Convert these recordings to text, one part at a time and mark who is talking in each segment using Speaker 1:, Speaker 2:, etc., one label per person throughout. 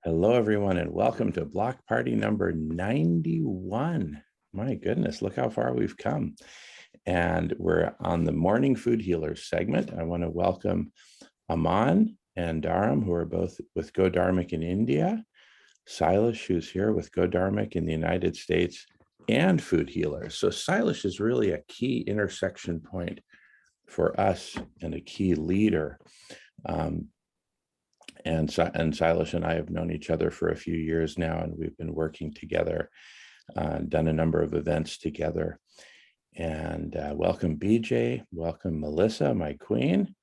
Speaker 1: Hello, everyone, and welcome to block party number 91. My goodness, look how far we've come. And we're on the Morning Food Healers segment. I want to welcome Aman and Dharam, who are both with Go Dharmic in India, Silas, who's here with Go Dharmic in the United States, and Food Healers. So Silas is really a key intersection point for us and a key leader. And Silas and I have known each other for a few years now, and we've been working together, done a number of events together. And welcome, BJ. Welcome, Melissa, my queen.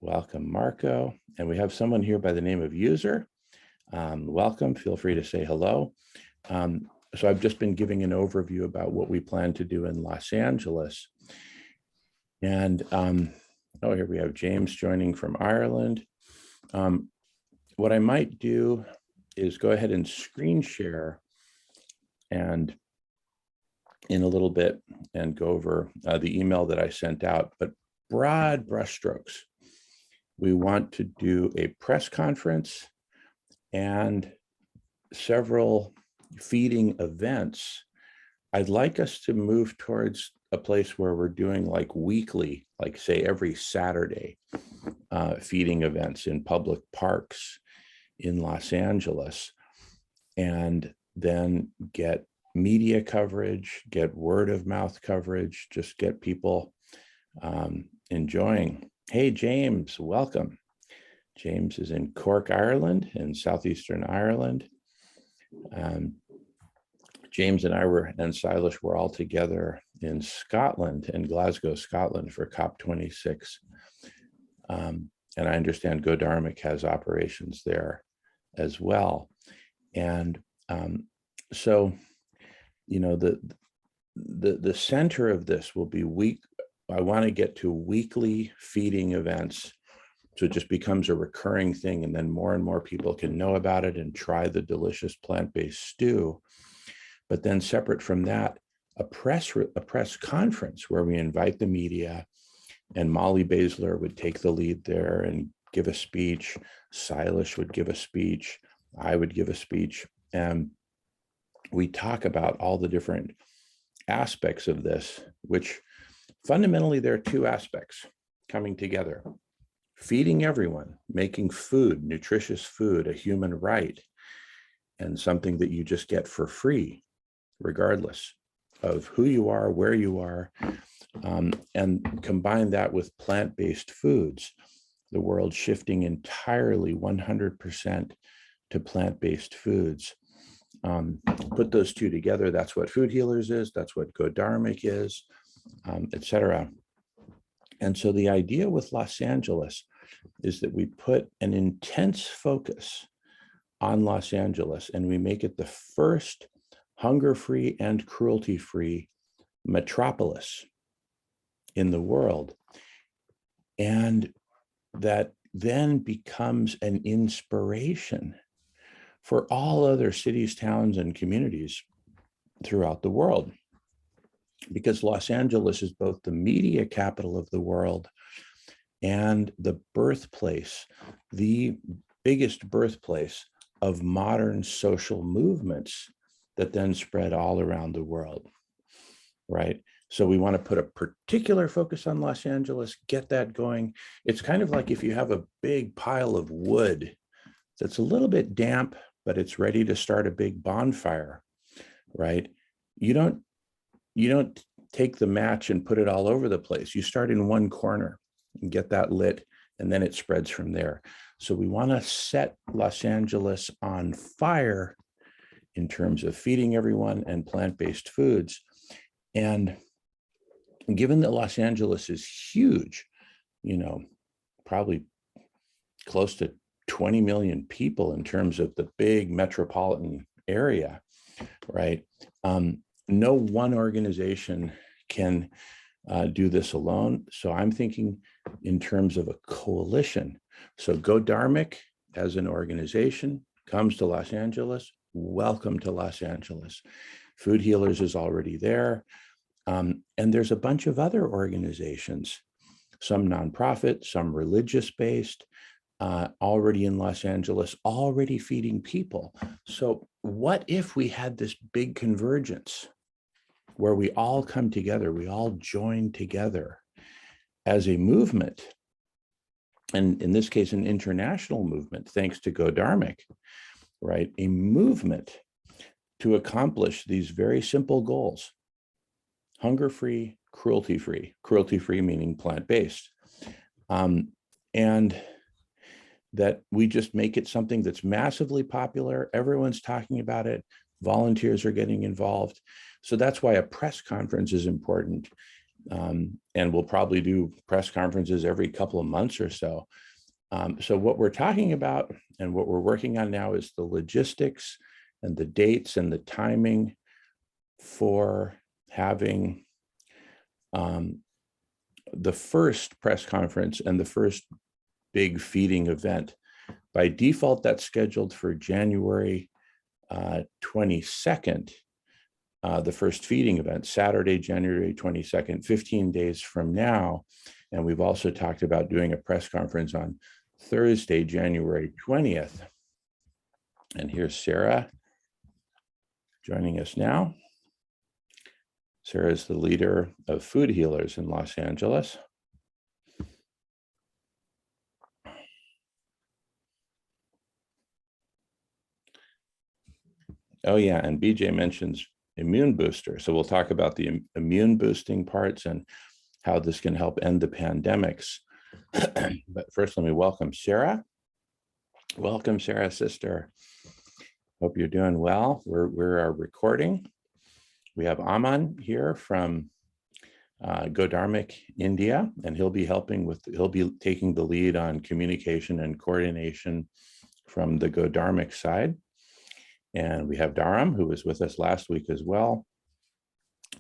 Speaker 1: Welcome, Marco. And we have someone here by the name of User. Welcome. Feel free to say hello. So I've just been giving an overview about what we plan to do in Los Angeles. And here we have James joining from Ireland. What I might do is go ahead and screen share and in a little bit and go over the email that I sent out, but broad brushstrokes. We want to do a press conference and several feeding events. I'd like us to move towards a place where we're doing like weekly, like say every Saturday, feeding events in public parks in Los Angeles, and then get media coverage, get word of mouth coverage, just get people enjoying. Hey, James, welcome. James is in Cork, Ireland, in Southeastern Ireland. James and I and Silas were all together in Scotland, in Glasgow, Scotland for COP26. And I understand Go Dharmic has operations there as well. And so, you know, the center of this will be I want to get to weekly feeding events. So it just becomes a recurring thing. And then more and more people can know about it and try the delicious plant-based stew. But then separate from that, a press conference where we invite the media, and Molly Baszler would take the lead there and give a speech. Silas would give a speech. I would give a speech. And we talk about all the different aspects of this, which fundamentally there are two aspects coming together. Feeding everyone, making food, nutritious food, a human right, and something that you just get for free, regardless of who you are, where you are, and combine that with plant-based foods, the world shifting entirely 100% to plant-based foods. Put those two together, that's what Food Healers is, that's what Go Dharmic is, etc. And so the idea with Los Angeles is that we put an intense focus on Los Angeles, and we make it the first hunger-free and cruelty-free metropolis in the world. And that then becomes an inspiration for all other cities, towns, and communities throughout the world. Because Los Angeles is both the media capital of the world and the birthplace, the biggest birthplace of modern social movements that then spread all around the world, right? So we want to put a particular focus on Los Angeles, get that going. It's kind of like if you have a big pile of wood that's a little bit damp, but it's ready to start a big bonfire, right? You don't take the match and put it all over the place. You start in one corner and get that lit, and then it spreads from there. So we want to set Los Angeles on fire in terms of feeding everyone and plant-based foods. And given that Los Angeles is huge, you know, probably close to 20 million people in terms of the big metropolitan area, right? No one organization can do this alone. So I'm thinking in terms of a coalition. So Go Dharmic as an organization comes to Los Angeles. Welcome to Los Angeles. Food Healers is already there. And there's a bunch of other organizations, some nonprofit, some religious-based, already in Los Angeles, already feeding people. So what if we had this big convergence where we all come together, we all join together as a movement, and in this case, an international movement, thanks to Godharmic, right? A movement to accomplish these very simple goals: hunger-free, cruelty-free meaning plant-based. And that we just make it something that's massively popular. Everyone's talking about it. Volunteers are getting involved. So that's why a press conference is important. And we'll probably do press conferences every couple of months or so. So what we're talking about and what we're working on now is the logistics and the dates and the timing for having the first press conference and the first big feeding event. By default, that's scheduled for January 22nd, the first feeding event, Saturday, January 22nd, 15 days from now. And we've also talked about doing a press conference on Thursday, January 20th. And here's Sarah joining us now. Sarah is the leader of Food Healers in Los Angeles. Oh yeah, and BJ mentions immune booster. So we'll talk about the immune boosting parts and how this can help end the pandemics. But first, let me welcome Sarah. Welcome, Sarah, sister. Hope you're doing well. We're recording. We have Aman here from Godharmic, India, and he'll be taking the lead on communication and coordination from the Godharmic side. And we have Dharam, who was with us last week as well.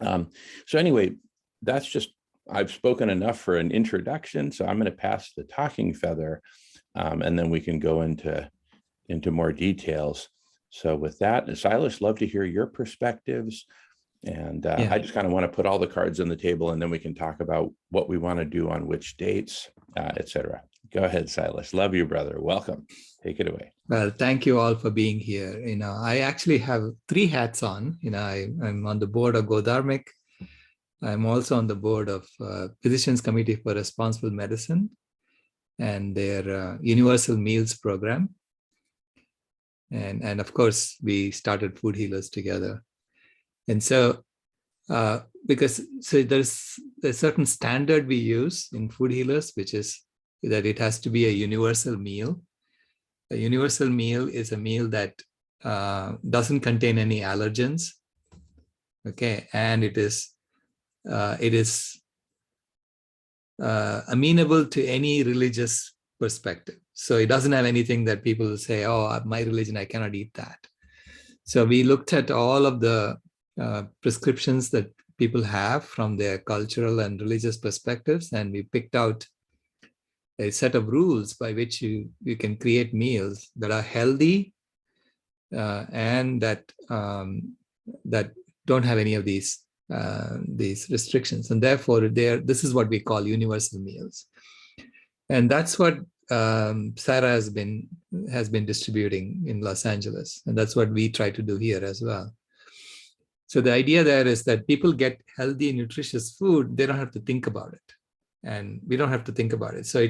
Speaker 1: So anyway, that's just, I've spoken enough for an introduction, so I'm going to pass the talking feather, and then we can go into more details. So with that, Silas, love to hear your perspectives. And I just kind of want to put all the cards on the table, and then we can talk about what we want to do on which dates, etc. Go ahead, Silas. Love you, brother. Welcome. Take it away.
Speaker 2: Well, thank you all for being here. I actually have 3 hats on. I'm on the board of Godharmic. I'm also on the board of Physicians Committee for Responsible Medicine and their Universal Meals program. And of course, we started Food Healers together. And so, there's a certain standard we use in Food Healers, which is that it has to be a universal meal. A universal meal is a meal that doesn't contain any allergens, okay, and it is amenable to any religious perspective. So it doesn't have anything that people say, oh, my religion, I cannot eat that. So we looked at all of the prescriptions that people have from their cultural and religious perspectives, and we picked out a set of rules by which you can create meals that are healthy and that don't have any of these restrictions, and therefore this is what we call universal meals, and that's what Sarah has been distributing in Los Angeles, and that's what we try to do here as well. So the idea there is that people get healthy, nutritious food; they don't have to think about it, and we don't have to think about it. So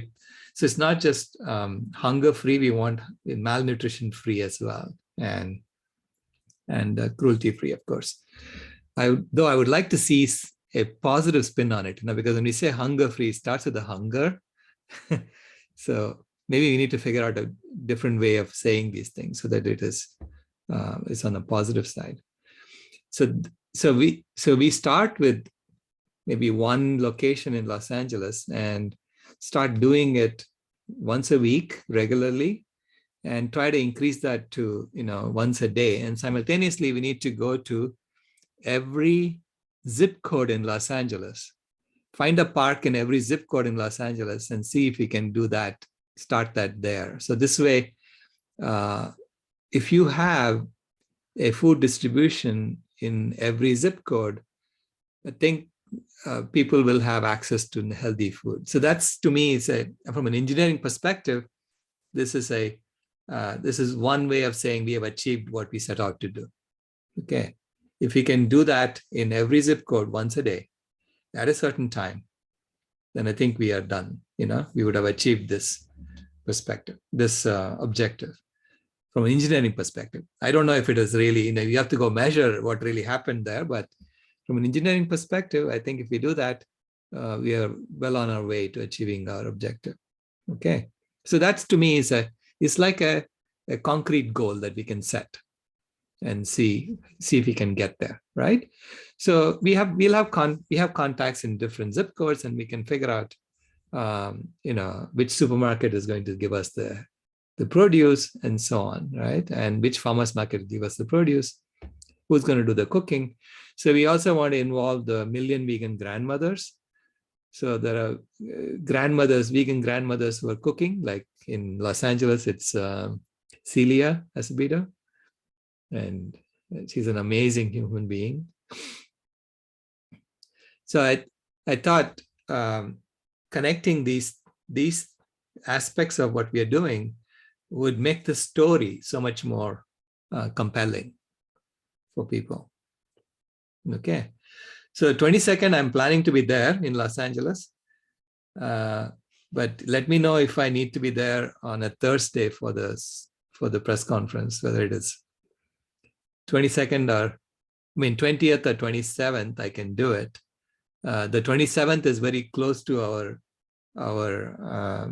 Speaker 2: it's not just hunger-free; we want malnutrition-free as well, and cruelty-free, of course. Though I would like to see a positive spin on it, because when we say hunger-free, it starts with the hunger. So maybe we need to figure out a different way of saying these things so that it's on the positive side. So we start with maybe one location in Los Angeles and start doing it once a week regularly, and try to increase that to once a day. And simultaneously, we need to go to every zip code in Los Angeles, find a park in every zip code in Los Angeles, and see if we can do that, start that there. So this way, if you have a food distribution in every zip code, I think people will have access to healthy food. So that's, to me, from an engineering perspective, this is one way of saying we have achieved what we set out to do. Okay. If we can do that in every zip code once a day at a certain time, then I think we are done. We would have achieved this perspective, this objective from an engineering perspective. I don't know if it is really, you have to go measure what really happened there, but from an engineering perspective, I think if we do that, we are well on our way to achieving our objective. Okay. So that's, to me, it's like a concrete goal that we can set and see if we can get there, right? So we have contacts in different zip codes, and we can figure out which supermarket is going to give us the produce and so on, right? And which farmers market give us the produce, who's going to do the cooking. So we also want to involve the million vegan grandmothers. So there are vegan grandmothers who are cooking, like in Los Angeles, it's Celia Acevedo, and she's an amazing human being. So I thought connecting these aspects of what we are doing would make the story so much more compelling for people. Okay. So 22nd, I'm planning to be there in Los Angeles. But let me know if I need to be there on a Thursday for the press conference, whether it is 22nd or 20th or 27th, I can do it. The 27th is very close to our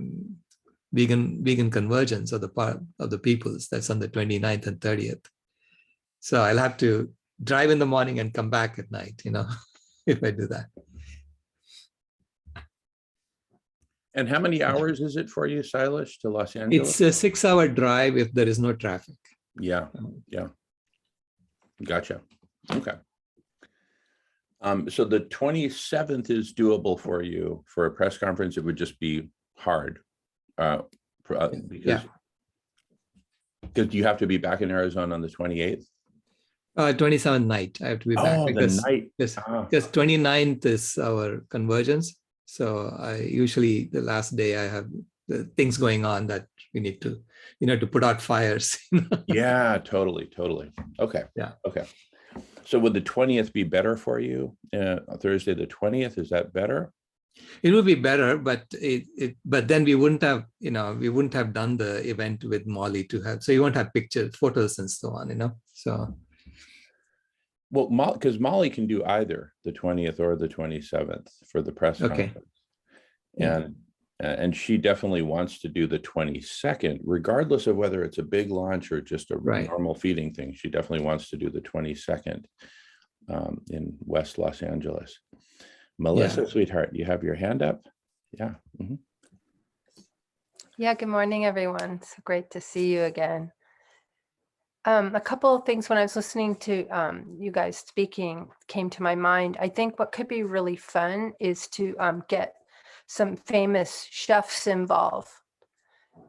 Speaker 2: vegan convergence of the part of the peoples. That's on the 29th and 30th. So I'll have to drive in the morning and come back at night, if I do that.
Speaker 1: And how many hours is it for you, Silas, to Los Angeles?
Speaker 2: It's a 6-hour drive if there is no traffic.
Speaker 1: Yeah. Gotcha. Okay. So the 27th is doable for you for a press conference. It would just be hard because you have to be back in Arizona on the 28th.
Speaker 2: 27th night, I have to be back because 29th is our convergence. So I usually, the last day, I have the things going on that we need to, to put out fires.
Speaker 1: Yeah, totally. Okay.
Speaker 2: Yeah.
Speaker 1: Okay. So would the 20th be better for you? Thursday the 20th, is that better?
Speaker 2: It would be better, but but then we wouldn't have done the event with Molly to have, so you won't have pictures, photos, and so on, So.
Speaker 1: Well, because Molly can do either the 20th or the 27th for the press conference. And she definitely wants to do the 22nd, regardless of whether it's a big launch or just a normal feeding thing. She definitely wants to do the 22nd in West Los Angeles. Melissa, sweetheart, you have your hand up? Yeah. Mm-hmm.
Speaker 3: Yeah, good morning, everyone. It's great to see you again. A couple of things when I was listening to you guys speaking came to my mind. I think what could be really fun is to get some famous chefs involved.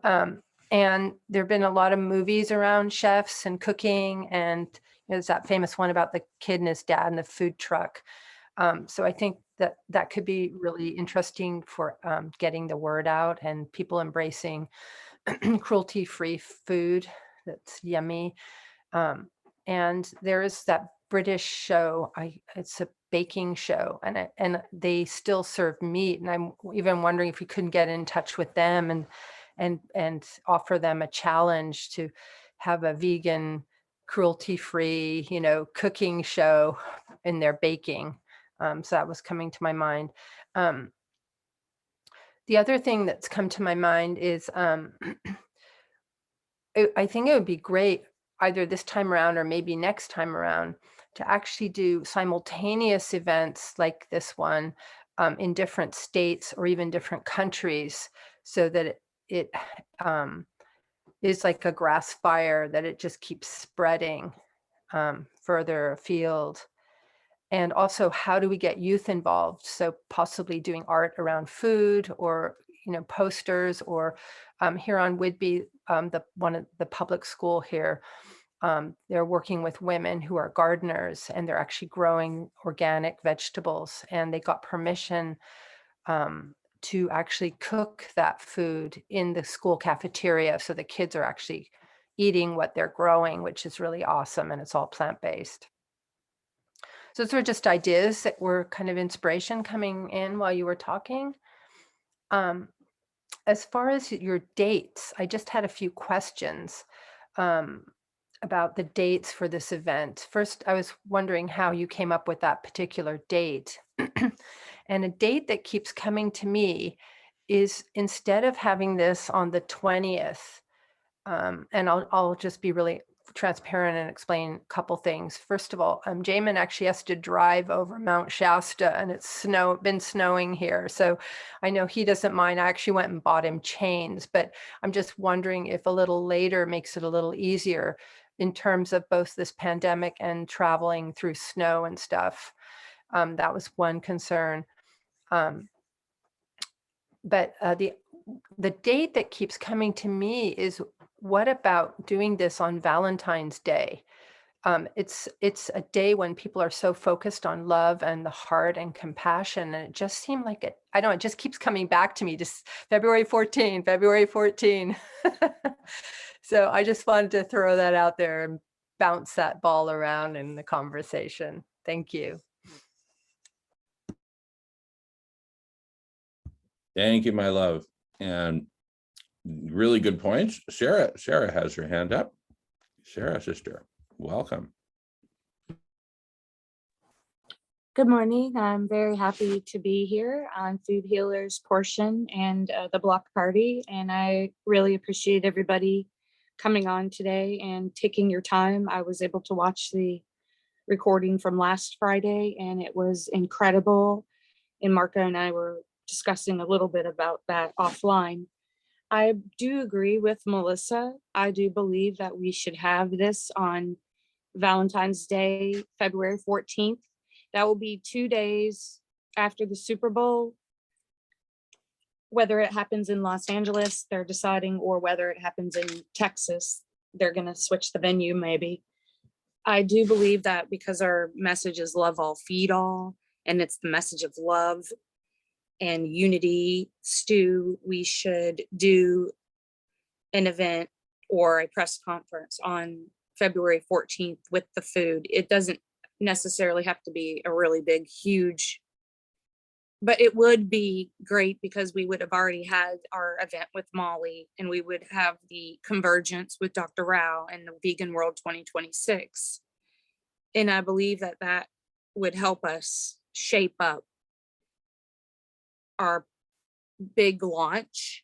Speaker 3: And there have been a lot of movies around chefs and cooking, and there's that famous one about the kid and his dad in the food truck. So I think that could be really interesting for getting the word out and people embracing cruelty-free food that's yummy. And there is that British show, it's a baking show, and they still serve meat. And I'm even wondering if we couldn't get in touch with them and offer them a challenge to have a vegan, cruelty-free, cooking show in their baking. So that was coming to my mind. The other thing that's come to my mind is I think it would be great either this time around or maybe next time around to actually do simultaneous events like this one in different states or even different countries, so that it is like a grass fire, that it just keeps spreading further afield. And also, how do we get youth involved? So possibly doing art around food, or posters, or here on Whidbey, one of the public school here, they're working with women who are gardeners, and they're actually growing organic vegetables, and they got permission to actually cook that food in the school cafeteria. So the kids are actually eating what they're growing, which is really awesome. And it's all plant-based. So those were just ideas that were kind of inspiration coming in while you were talking. As far as your dates, I just had a few questions about the dates for this event. First, I was wondering how you came up with that particular date. And a date that keeps coming to me is, instead of having this on the 20th, and I'll just be really transparent and explain a couple things. First of all, Jamin actually has to drive over Mount Shasta, and it's been snowing here. So I know he doesn't mind. I actually went and bought him chains, but I'm just wondering if a little later makes it a little easier in terms of both this pandemic and traveling through snow and stuff. That was one concern. But the date that keeps coming to me is, what about doing this on Valentine's Day? It's a day when people are so focused on love and the heart and compassion. And it just seemed like it, I don't know, it just keeps coming back to me, just February 14, February 14. So I just wanted to throw that out there and bounce that ball around in the conversation. Thank you.
Speaker 1: Thank you, my love. And really good points. Sarah has her hand up. Sarah, sister, welcome.
Speaker 4: Good morning. I'm very happy to be here on Food Healers portion and the block party. And I really appreciate everybody coming on today and taking your time. I was able to watch the recording from last Friday, and it was incredible. And Marco and I were discussing a little bit about that offline. I do agree with Melissa. I do believe that we should have this on Valentine's Day, February 14th. That will be 2 days after the Super Bowl. Whether it happens in Los Angeles, they're deciding, or whether it happens in Texas, they're going to switch the venue maybe. I do believe that because our message is love all, feed all, and it's the message of love and unity, Stu, we should do an event or a press conference on February 14th with the food. It doesn't necessarily have to be a really big, huge, but it would be great because we would have already had our event with Molly, and we would have the convergence with Dr. Rao and the Vegan World 2026. And I believe that that would help us shape up our big launch,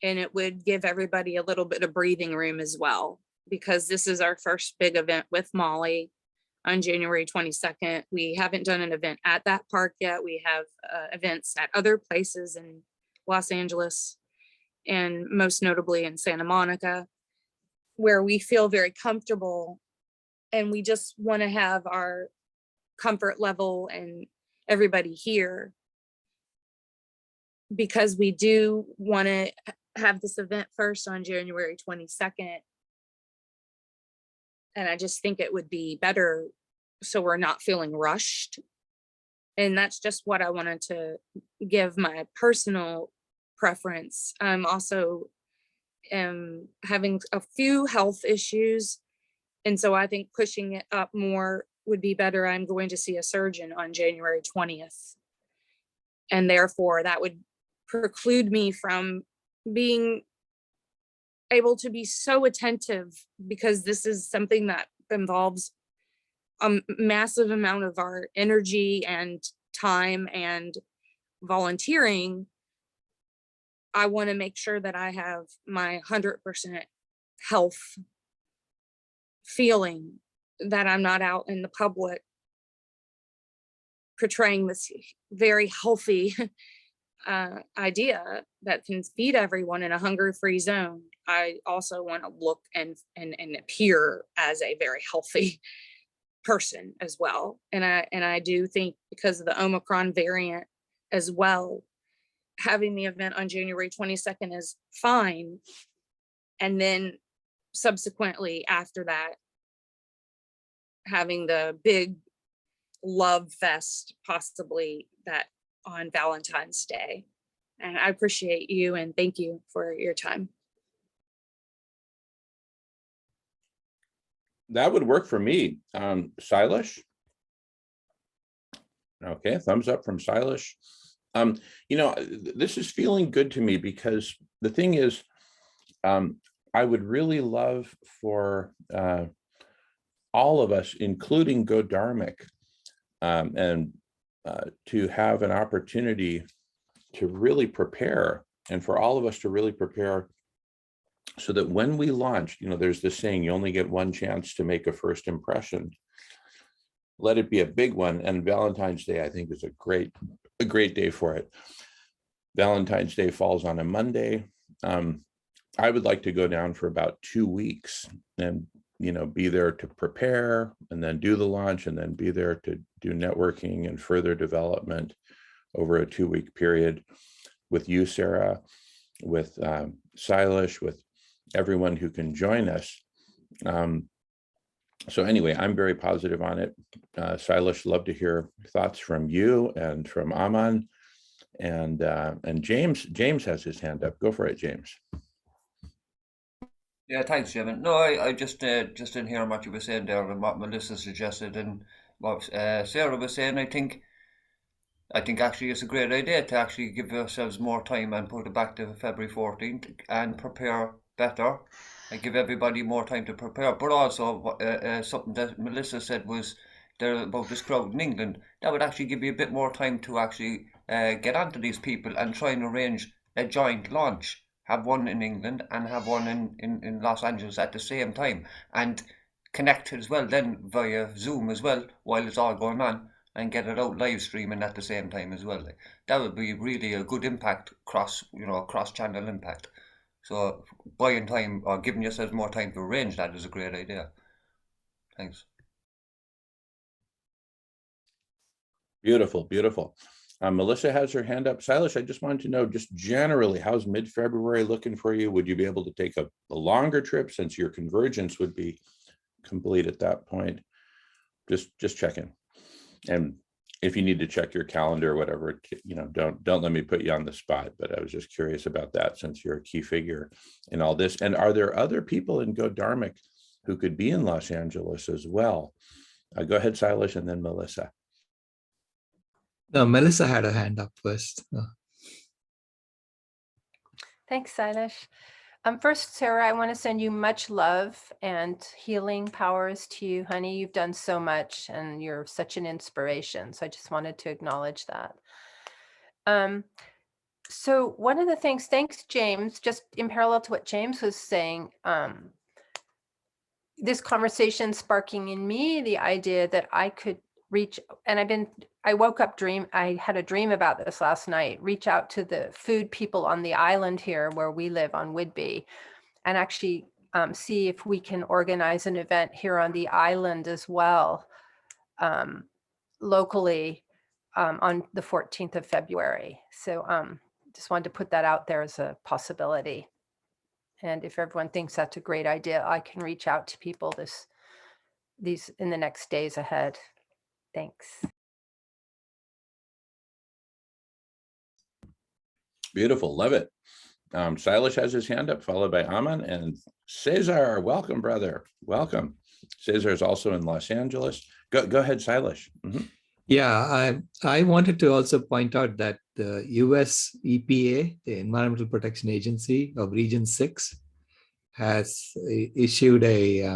Speaker 4: and it would give everybody a little bit of breathing room as well, because this is our first big event with Molly on January 22nd. We haven't done an event at that park yet. We have events at other places in Los Angeles, and most notably in Santa Monica, where we feel very comfortable, and we just want to have our comfort level and everybody here, because we do want to have this event first on January 22nd. And I just think it would be better so we're not feeling rushed. And that's just what I wanted to give my personal preference. I'm also having a few health issues. And so I think pushing it up more would be better. I'm going to see a surgeon on January 20th. And therefore that would preclude me from being able to be so attentive, because this is something that involves a massive amount of our energy and time and volunteering. I want to make sure that I have my 100% health feeling, that I'm not out in the public portraying this very healthy idea that can feed everyone in a hunger-free zone. I also want to look and appear as a very healthy person as well. And I do think, because of the Omicron variant as well, having the event on January 22nd is fine. And then subsequently after that, having the big love fest, possibly that on Valentine's Day. And I appreciate you and thank you for your time.
Speaker 1: That would work for me. Silas? Okay, thumbs up from Silas. This is feeling good to me because the thing is, I would really love for all of us, including Go Dharmic, and to have an opportunity to really prepare, and for all of us to really prepare so that when we launch, there's this saying, you only get one chance to make a first impression. Let it be a big one. And Valentine's Day, I think, is a great day for it. Valentine's Day falls on a Monday. I would like to go down for about 2 weeks and, be there to prepare and then do the launch and then be there to do networking and further development over a 2-week period with you, Sarah, with Silas, with everyone who can join us. So anyway, I'm very positive on it. Silas, love to hear thoughts from you and from Aman, and James has his hand up. Go for it, James.
Speaker 5: Yeah, thanks, Jim. No, I just didn't hear what you were saying there and what Melissa suggested and what Sarah was saying. I think actually it's a great idea to actually give ourselves more time and put it back to February 14th and prepare better and give everybody more time to prepare. But also something that Melissa said was there about this crowd in England. That would actually give you a bit more time to actually get onto these people and try and arrange a joint launch. Have one in England and have one in Los Angeles at the same time, and connect as well then via Zoom as well while it's all going on, and get it out live streaming at the same time as well. That would be really a good impact, cross channel impact. So buying time or giving yourselves more time to arrange that is a great idea. Thanks.
Speaker 1: Beautiful, beautiful. Melissa has her hand up. Silas, I just wanted to know, just generally, how's mid-February looking for you? Would you be able to take a longer trip since your convergence would be complete at that point? Just checking. And if you need to check your calendar or whatever, don't let me put you on the spot, but I was just curious about that since you're a key figure in all this. And are there other people in Go Dharmic who could be in Los Angeles as well? Go ahead, Silas, and then Melissa.
Speaker 2: No, Melissa had her hand up first.
Speaker 3: Thanks, Silas. First, Sarah, I want to send you much love and healing powers to you, honey. You've done so much and you're such an inspiration. So I just wanted to acknowledge that. So one of the things, thanks, James, just in parallel to what James was saying, this conversation sparking in me the idea that I could reach, and I woke up I had a dream about this last night, reach out to the food people on the island here where we live on Whidbey, and actually see if we can organize an event here on the island as well, locally on the 14th of February. So just wanted to put that out there as a possibility. And if everyone thinks that's a great idea, I can reach out to people these in the next days ahead. Thanks.
Speaker 1: Beautiful, love it. Silas has his hand up, followed by Aman and Cesar. Welcome, brother. Welcome. Cesar is also in Los Angeles. Go ahead, Silas. Mm-hmm.
Speaker 2: Yeah, I wanted to also point out that the US EPA, the Environmental Protection Agency of Region 6, has issued a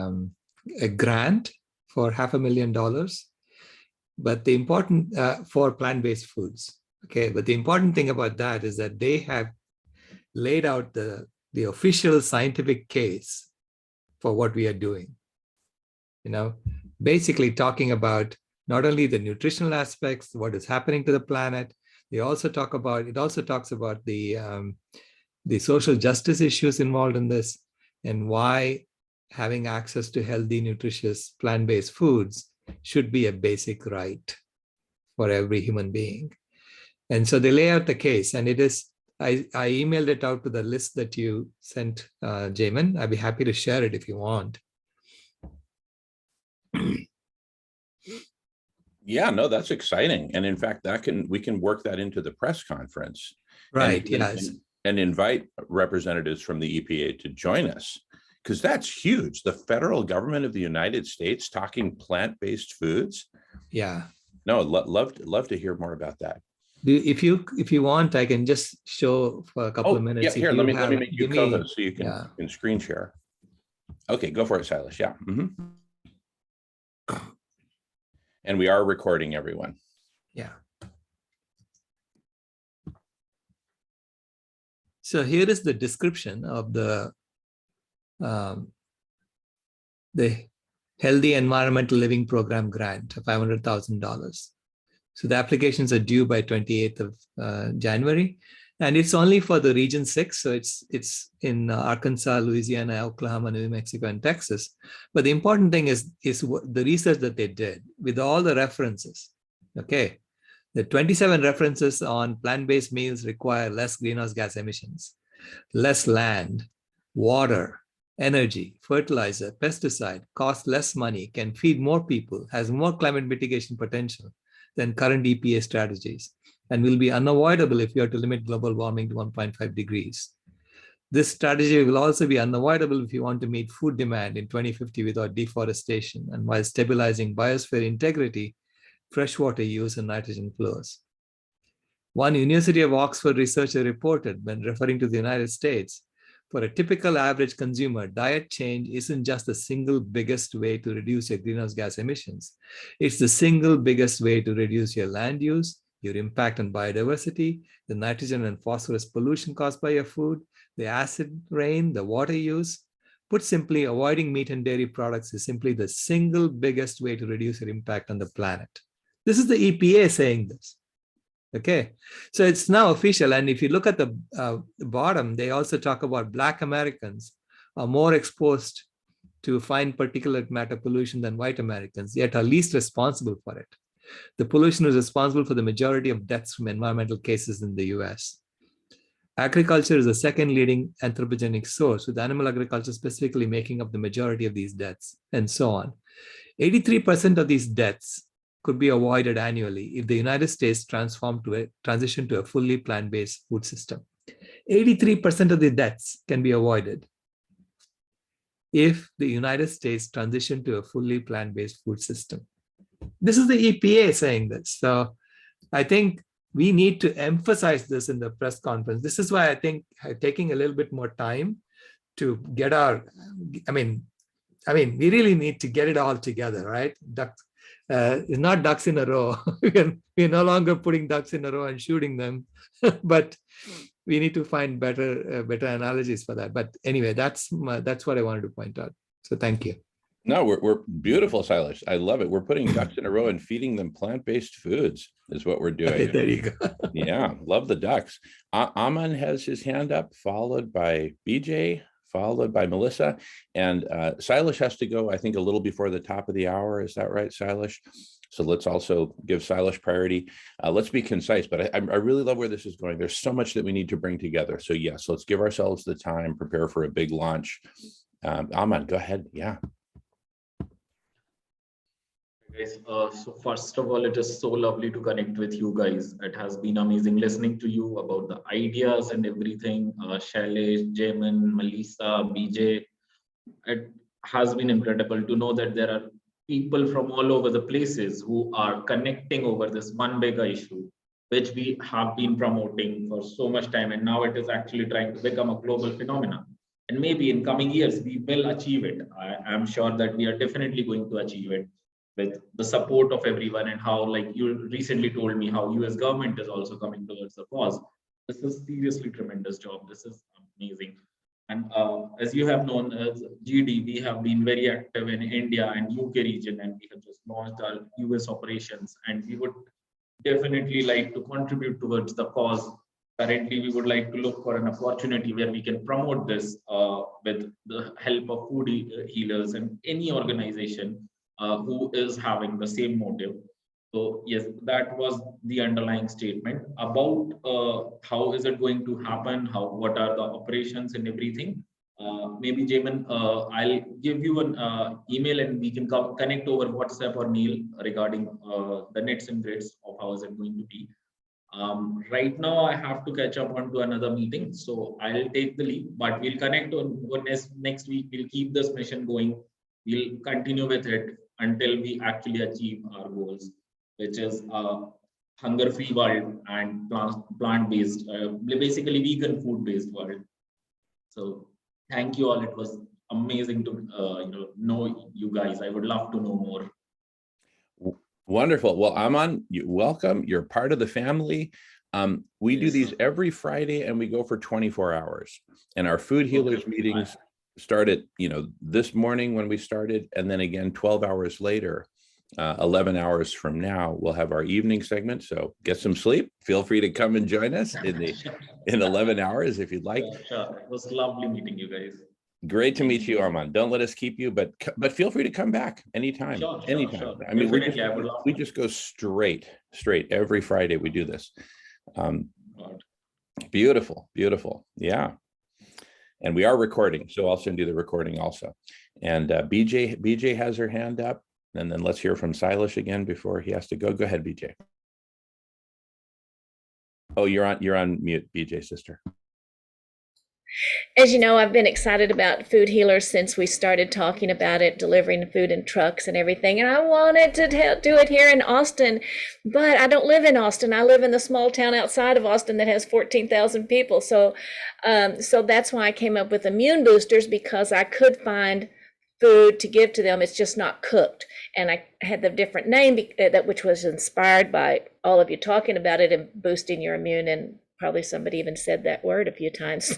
Speaker 2: grant for $500,000. But the important for plant-based foods. Okay, but the important thing about that is that they have laid out the official scientific case for what we are doing. Basically talking about not only the nutritional aspects, what is happening to the planet. It also talks about the social justice issues involved in this, and why having access to healthy, nutritious, plant-based foods should be a basic right for every human being. And so they lay out the case, and it is, I emailed it out to the list that you sent, Jamin. I'd be happy to share it if you want.
Speaker 1: Yeah, no, that's exciting. And in fact, we can work that into the press conference.
Speaker 2: Right.
Speaker 1: and,
Speaker 2: Yes.
Speaker 1: and invite representatives from the EPA to join us, because that's huge. The federal government of the United States talking plant-based foods.
Speaker 2: Yeah.
Speaker 1: No, love to hear more about that.
Speaker 2: If you want, I can just show for a couple of minutes.
Speaker 1: Yeah,
Speaker 2: If
Speaker 1: here,
Speaker 2: you
Speaker 1: let me make you
Speaker 2: give me,
Speaker 1: co-host so you can screen share. Okay, go for it, Silas. Yeah. And we are recording, everyone.
Speaker 2: Yeah. So here is the description of the Healthy Environmental Living Program grant of $500,000. So the applications are due by 28th of January, and it's only for the region 6. So it's in Arkansas, Louisiana, Oklahoma, New Mexico, and Texas. But the important thing is the research that they did with all the references. Okay, the 27 references on plant-based meals require less greenhouse gas emissions, less land, water, energy, fertilizer, pesticide, cost less money, can feed more people, has more climate mitigation potential than current EPA strategies, and will be unavoidable if you are to limit global warming to 1.5 degrees. This strategy will also be unavoidable if you want to meet food demand in 2050 without deforestation and while stabilizing biosphere integrity, freshwater use, and nitrogen flows. One University of Oxford researcher reported, when referring to the United States, for a typical average consumer, diet change isn't just the single biggest way to reduce your greenhouse gas emissions. It's the single biggest way to reduce your land use, your impact on biodiversity, the nitrogen and phosphorus pollution caused by your food, the acid rain, the water use. Put simply, avoiding meat and dairy products is simply the single biggest way to reduce your impact on the planet. This is the EPA saying this. Okay, so it's now official. And if you look at the bottom, they also talk about Black Americans are more exposed to fine particulate matter pollution than white Americans, yet are least responsible for it. The pollution is responsible for the majority of deaths from environmental cases in the US. Agriculture is the second leading anthropogenic source, with animal agriculture specifically making up the majority of these deaths, and so on. 83% of these deaths could be avoided annually if the United States transition to a fully plant-based food system. 83% of the deaths can be avoided if the United States transition to a fully plant-based food system. This is the EPA saying this. So I think we need to emphasize this in the press conference. This is why I think taking a little bit more time to get our, I mean, we really need to get it all together, right? It's not ducks in a row. We're no longer putting ducks in a row and shooting them, but we need to find better analogies for that. But anyway, that's what I wanted to point out. So thank you.
Speaker 1: No, we're beautiful, Silas. I love it. We're putting ducks in a row and feeding them plant-based foods is what we're doing.
Speaker 2: Okay, there you go.
Speaker 1: Yeah, love the ducks. Aman has his hand up, followed by BJ, followed by Melissa, and Silas has to go, I think, a little before the top of the hour. Is that right, Silas? So let's also give Silas priority. Let's be concise, but I really love where this is going. There's so much that we need to bring together. So yes, let's give ourselves the time, prepare for a big launch. Aman, go ahead. Yeah.
Speaker 6: Guys, so first of all, it is so lovely to connect with you guys. It has been amazing listening to you about the ideas and everything. Shailesh, Jamin, Melissa, BJ. It has been incredible to know that there are people from all over the places who are connecting over this one bigger issue, which we have been promoting for so much time. And now it is actually trying to become a global phenomenon. And maybe in coming years, we will achieve it. I am sure that we are definitely going to achieve it, with the support of everyone, and how, like you recently told me, how US government is also coming towards the cause. This is seriously tremendous job. This is amazing. And as you have known, as GD, we have been very active in India and UK region, and we have just launched our US operations, and we would definitely like to contribute towards the cause. Currently, we would like to look for an opportunity where we can promote this with the help of food healers and any organization who is having the same motive. So yes, that was the underlying statement about how is it going to happen, what are the operations and everything. Maybe Jamin, I'll give you an email and we can connect over WhatsApp or mail regarding the nets and grids of how is it going to be. Right now, I have to catch up on to another meeting, so I'll take the lead. But we'll connect on next week. We'll keep this mission going. We'll continue with it until we actually achieve our goals, which is hunger-free world and plant-based, basically vegan food-based world. So thank you all. It was amazing to know you guys. I would love to know more.
Speaker 1: Wonderful. Well, Aman, welcome. You're part of the family. We do these every Friday and we go for 24 hours. And our food healers meetings started, this morning when we started, and then again 12 hours later, 11 hours from now, we'll have our evening segment. So get some sleep. Feel free to come and join us in 11 hours if you'd like.
Speaker 6: Sure. It was lovely meeting you guys.
Speaker 1: Great to meet you, Armand. Don't let us keep you, but feel free to come back anytime. Anytime.
Speaker 6: Sure.
Speaker 1: I mean, we just go straight every Friday. We do this. Beautiful. Yeah. And we are recording, so I'll send you the recording also. And BJ has her hand up, and then let's hear from Silas again before he has to go. Go ahead, BJ. Oh, you're on mute, BJ, sister.
Speaker 7: As you know, I've been excited about food healers since we started talking about it, delivering food in trucks and everything. And I wanted to do it here in Austin, but I don't live in Austin. I live in the small town outside of Austin that has 14,000 people. So that's why I came up with immune boosters, because I could find food to give to them. It's just not cooked. And I had the different name which was inspired by all of you talking about it and boosting your immune, and probably somebody even said that word a few times.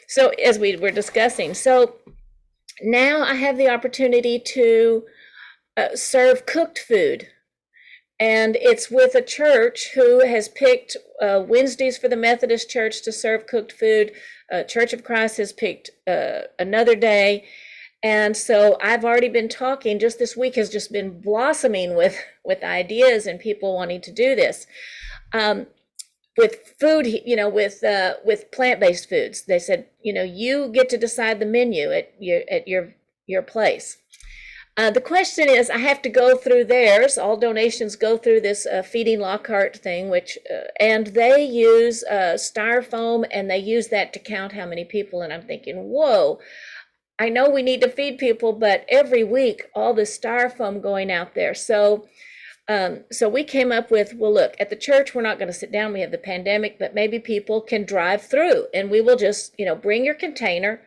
Speaker 7: So as we were discussing, so now I have the opportunity to serve cooked food. And it's with a church who has picked Wednesdays for the Methodist Church to serve cooked food. Church of Christ has picked another day. And so I've already been talking, just this week has just been blossoming with ideas and people wanting to do this. With food, with plant-based foods, they said, you get to decide the menu at your place. The question is, I have to go through theirs. All donations go through this Feeding Lockhart thing, which and they use styrofoam, and they use that to count how many people. And I'm thinking, whoa, I know we need to feed people, but every week all this styrofoam going out there. So we came up with, well, look, at the church, we're not going to sit down. We have the pandemic, but maybe people can drive through, and we will just, bring your container,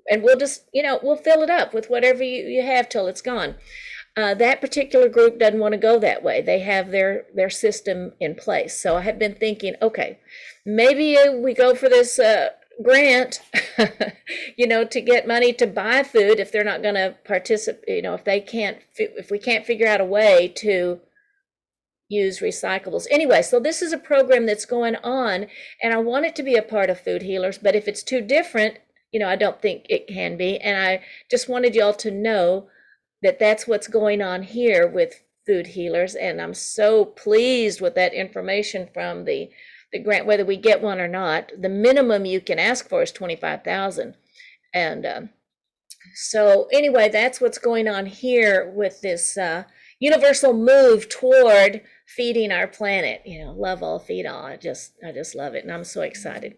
Speaker 7: and we'll just, we'll fill it up with whatever you have till it's gone. That particular group doesn't want to go that way. They have their system in place. So I have been thinking, okay, maybe we go for this grant, to get money to buy food if they're not going to participate, if we can't figure out a way to use recyclables. Anyway, so this is a program that's going on, and I want it to be a part of Food Healers, but if it's too different, I don't think it can be. And I just wanted y'all to know that that's what's going on here with Food Healers, and I'm so pleased with that information from the grant, whether we get one or not. The minimum you can ask for is $25,000. And so anyway, that's what's going on here with this universal move toward feeding our planet. Love all, feed all. I just love it, and I'm so excited.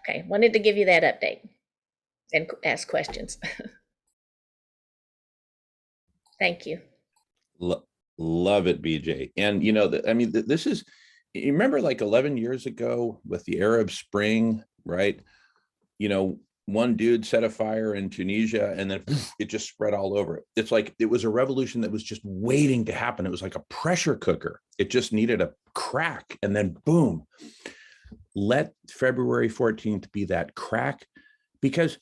Speaker 7: Okay, wanted to give you that update and ask questions. Thank you.
Speaker 1: Love it, BJ. And this is, you remember like 11 years ago with the Arab Spring, right? One dude set a fire in Tunisia, and then it just spread all over. It's like it was a revolution that was just waiting to happen. It was like a pressure cooker. It just needed a crack, and then boom. Let February 14th be that crack, because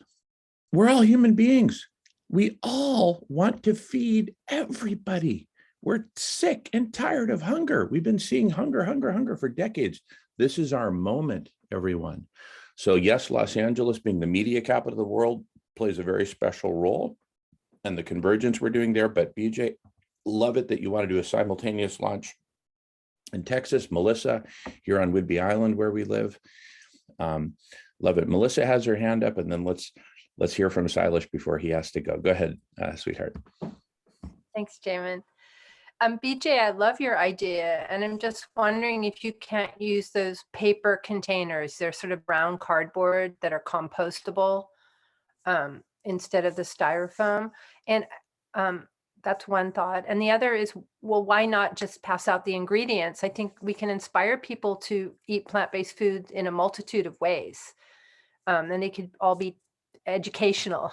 Speaker 1: we're all human beings. We all want to feed everybody. We're sick and tired of hunger. We've been seeing hunger for decades. This is our moment, everyone. So yes, Los Angeles, being the media capital of the world, plays a very special role, and the convergence we're doing there. But BJ, love it that you want to do a simultaneous launch in Texas. Melissa, here on Whidbey Island, where we live. Love it. Melissa has her hand up, and then let's hear from Silas before he has to go. Go ahead, sweetheart.
Speaker 3: Thanks, Jamin. BJ, I love your idea, and I'm just wondering if you can't use those paper containers. They're sort of brown cardboard that are compostable instead of the styrofoam. And that's one thought. And the other is, well, why not just pass out the ingredients? I think we can inspire people to eat plant-based foods in a multitude of ways. And they could all be educational.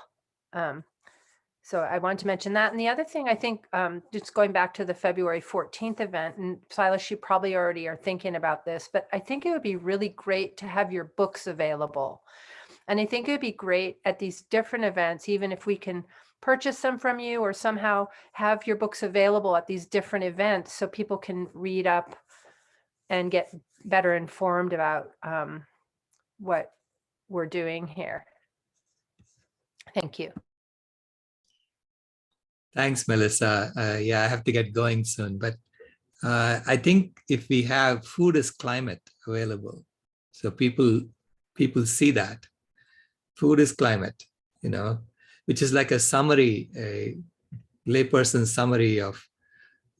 Speaker 3: So I wanted to mention that. And the other thing, I think, just going back to the February 14th event, and Silas, you probably already are thinking about this, but I think it would be really great to have your books available. And I think it would be great at these different events, even if we can purchase them from you or somehow have your books available at these different events so people can read up and get better informed about what we're doing here. Thank you.
Speaker 2: Thanks, Melissa. Yeah, I have to get going soon, but I think if we have food is climate available, so people see that food is climate, which is like a summary, a layperson summary of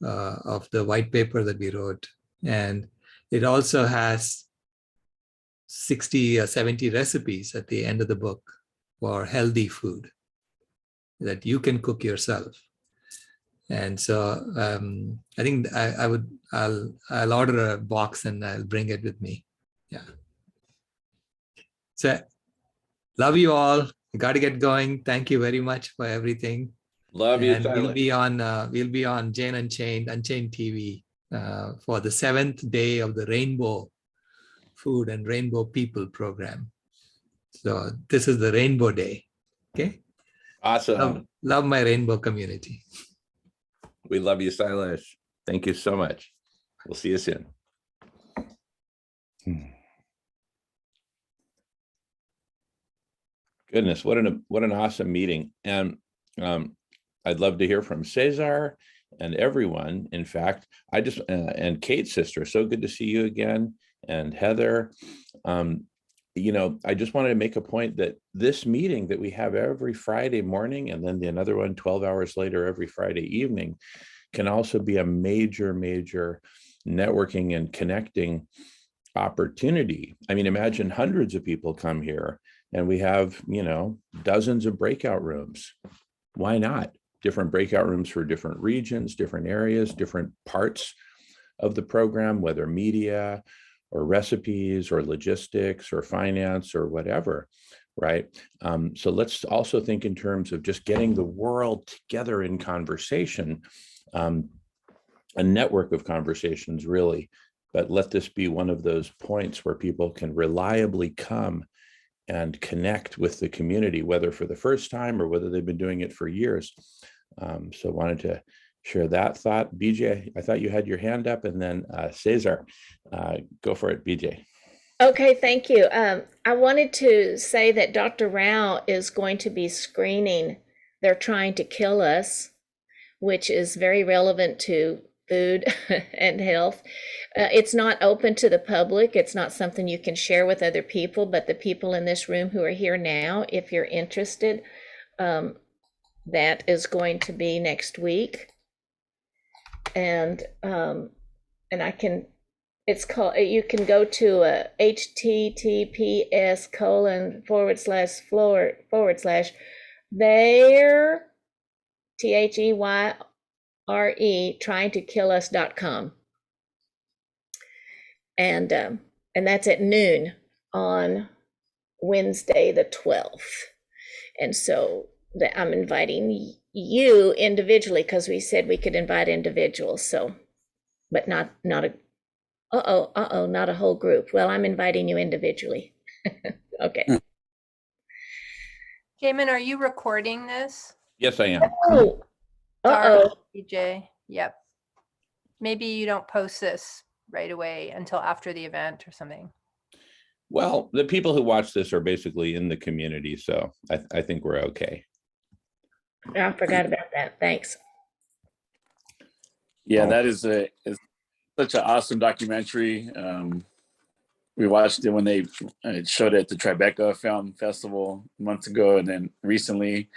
Speaker 2: the white paper that we wrote. And it also has 60 or 70 recipes at the end of the book for healthy food that you can cook yourself. And so I think I'll order a box and I'll bring it with me. Yeah. So love you all. I got to get going. Thank you very much for everything.
Speaker 1: Love you.
Speaker 2: And we'll be on Jane Unchained TV for the 7th day of the Rainbow Food and Rainbow People program. So this is the Rainbow Day. Okay.
Speaker 1: Awesome.
Speaker 2: Love my rainbow community.
Speaker 1: We love you, Silas. Thank you so much. We'll see you soon. Goodness, what an awesome meeting. And I'd love to hear from Cesar and everyone. In fact, and Kate's sister, so good to see you again. And Heather, I just wanted to make a point that this meeting that we have every Friday morning, and then another one 12 hours later every Friday evening, can also be a major networking and connecting opportunity. I mean, imagine hundreds of people come here and we have, dozens of breakout rooms. Why not? Different breakout rooms for different regions, different areas, different parts of the program, whether media or recipes or logistics or finance or whatever, right? So let's also think in terms of just getting the world together in conversation, a network of conversations really, but let this be one of those points where people can reliably come and connect with the community, whether for the first time or whether they've been doing it for years. So wanted to share that thought. BJ, I thought you had your hand up, and then Cesar, go for it, BJ.
Speaker 7: Okay, thank you. I wanted to say that Dr. Rao is going to be screening They're Trying to Kill Us, which is very relevant to food and health. It's not open to the public. It's not something you can share with other people, but the people in this room who are here now, if you're interested, that is going to be next week. And I can, it's called, you can go to https://there, THEYRE, tryingtokillus.com. And that's at noon on Wednesday, the 12th. And so I'm inviting you individually, because we said we could invite individuals. So, but not a whole group. Well, I'm inviting you individually. Okay.
Speaker 3: Jamin, are you recording this?
Speaker 1: Yes, I am.
Speaker 7: Oh,
Speaker 3: Sorry, BJ. Yep. Maybe you don't post this right away until after the event or something.
Speaker 1: Well, the people who watch this are basically in the community, so I think we're okay.
Speaker 7: I forgot about that. Thanks.
Speaker 8: Yeah, that is such an awesome documentary. We watched it when they showed it at the Tribeca Film Festival months ago, and then recently,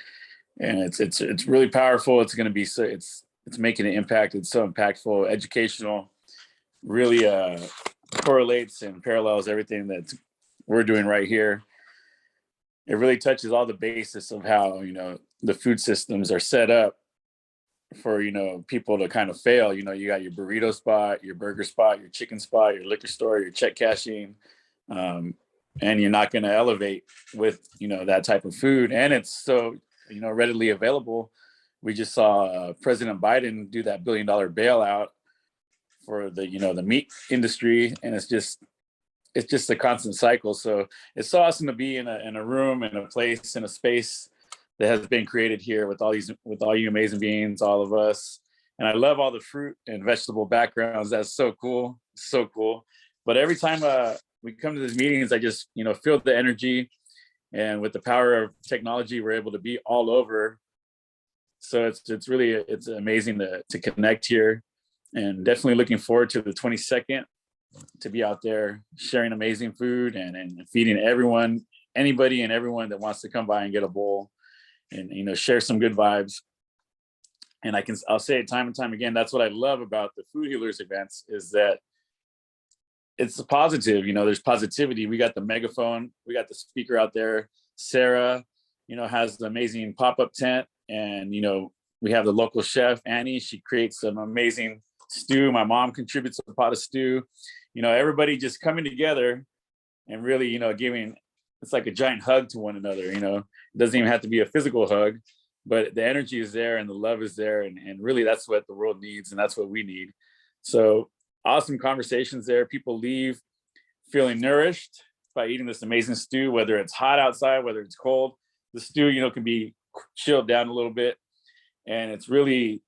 Speaker 8: and it's really powerful. It's going to be it's it's making an impact. It's so impactful, educational, really correlates and parallels everything that we're doing right here. It really touches all the basis of how, you know, the food systems are set up for, you know, people to kind of fail. You know, you got your burrito spot, your burger spot, your chicken spot, your liquor store, your check cashing, and you're not going to elevate with, you know, that type of food. And it's so, you know, readily available. We just saw President Biden do that $1 billion bailout for the, you know, the meat industry, and it's just a constant cycle. So it's so awesome to be in a room, in a place, in a space that has been created here with all you amazing beings, all of us. And I love all the fruit and vegetable backgrounds. That's so cool, so cool. But every time we come to these meetings, I just, you know, feel the energy, and with the power of technology, we're able to be all over. So it's really amazing to connect here, and definitely looking forward to the 22nd to be out there sharing amazing food and feeding everyone, anybody and everyone that wants to come by and get a bowl, and, you know, share some good vibes. And I'll say it time and time again, that's what I love about the Food Healers events, is that it's positive. You know, there's positivity. We got the megaphone, we got the speaker out there. Sarah, you know, has the amazing pop-up tent, and, you know, we have the local chef, Annie. She creates some amazing stew. My mom contributes a pot of stew. You know, everybody just coming together and really, you know, it's like a giant hug to one another. You know, it doesn't even have to be a physical hug, but the energy is there and the love is there. And really that's what the world needs, and that's what we need. So awesome conversations there. People leave feeling nourished by eating this amazing stew, whether it's hot outside, whether it's cold. The stew, you know, can be chilled down a little bit. And it's really,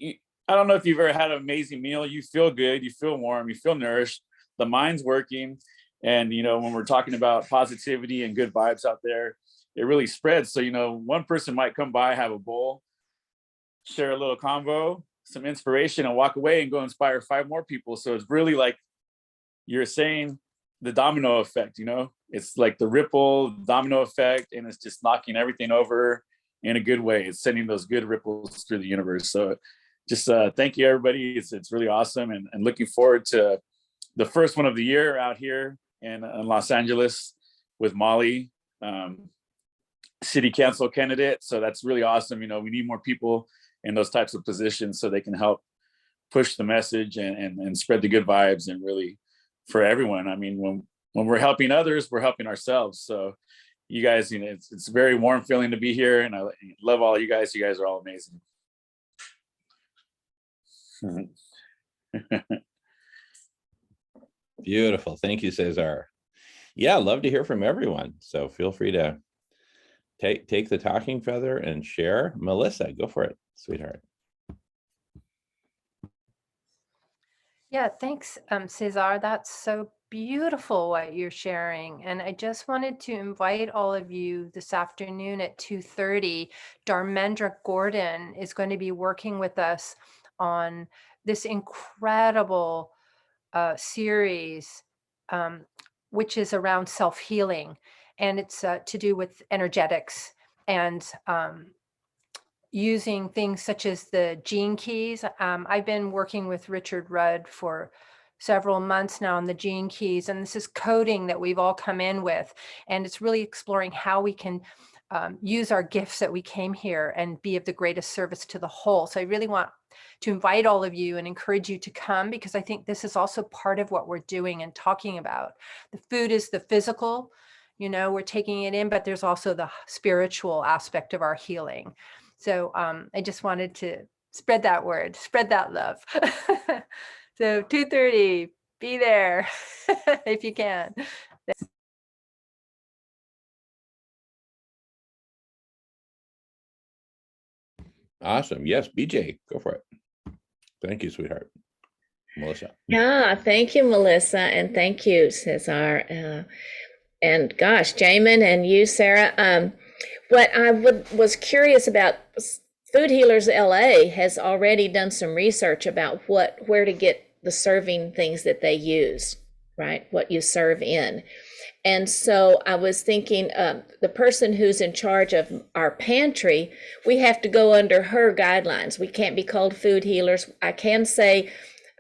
Speaker 8: I don't know if you've ever had an amazing meal. You feel good, you feel warm, you feel nourished, the mind's working. And, you know, when we're talking about positivity and good vibes out there, it really spreads. So, you know, one person might come by, have a bowl, share a little convo, some inspiration, and walk away and go inspire 5 more people. So it's really like you're saying, the domino effect, you know, it's like the ripple domino effect, and it's just knocking everything over in a good way. It's sending those good ripples through the universe. So just thank you, everybody. It's really awesome, and looking forward to the first one of the year out here in Los Angeles with Molly, city council candidate. So that's really awesome. You know, we need more people in those types of positions so they can help push the message and spread the good vibes, and really for everyone. I mean, when we're helping others, we're helping ourselves. So you guys, you know, it's a very warm feeling to be here, and I love all you guys. You guys are all amazing.
Speaker 1: Beautiful. Thank you, Cesar. Yeah, love to hear from everyone. So feel free to take the talking feather and share. Melissa, go for it, sweetheart.
Speaker 3: Yeah, thanks, Cesar. That's so beautiful what you're sharing. And I just wanted to invite all of you this afternoon at 2:30. Dharmendra Gordon is going to be working with us on this incredible series, which is around self-healing. And it's to do with energetics and using things such as the gene keys. I've been working with Richard Rudd for several months now on the gene keys, and this is coding that we've all come in with, and it's really exploring how we can use our gifts that we came here and be of the greatest service to the whole. So I really want to invite all of you and encourage you to come, because I think this is also part of what we're doing and talking about. The food is the physical, you know, we're taking it in, but there's also the spiritual aspect of our healing. So I just wanted to spread that word, spread that love. So 2:30, be there if you can.
Speaker 1: Awesome. Yes, BJ, go for it. Thank you, sweetheart. Melissa.
Speaker 7: Yeah, thank you, Melissa, and thank you, Cesar. And gosh, Jamin and you, Sarah. What I was curious about, Food Healers LA has already done some research about where to get the serving things that they use, right? What you serve in. And so I was thinking, the person who's in charge of our pantry, we have to go under her guidelines. We can't be called food healers. I can say,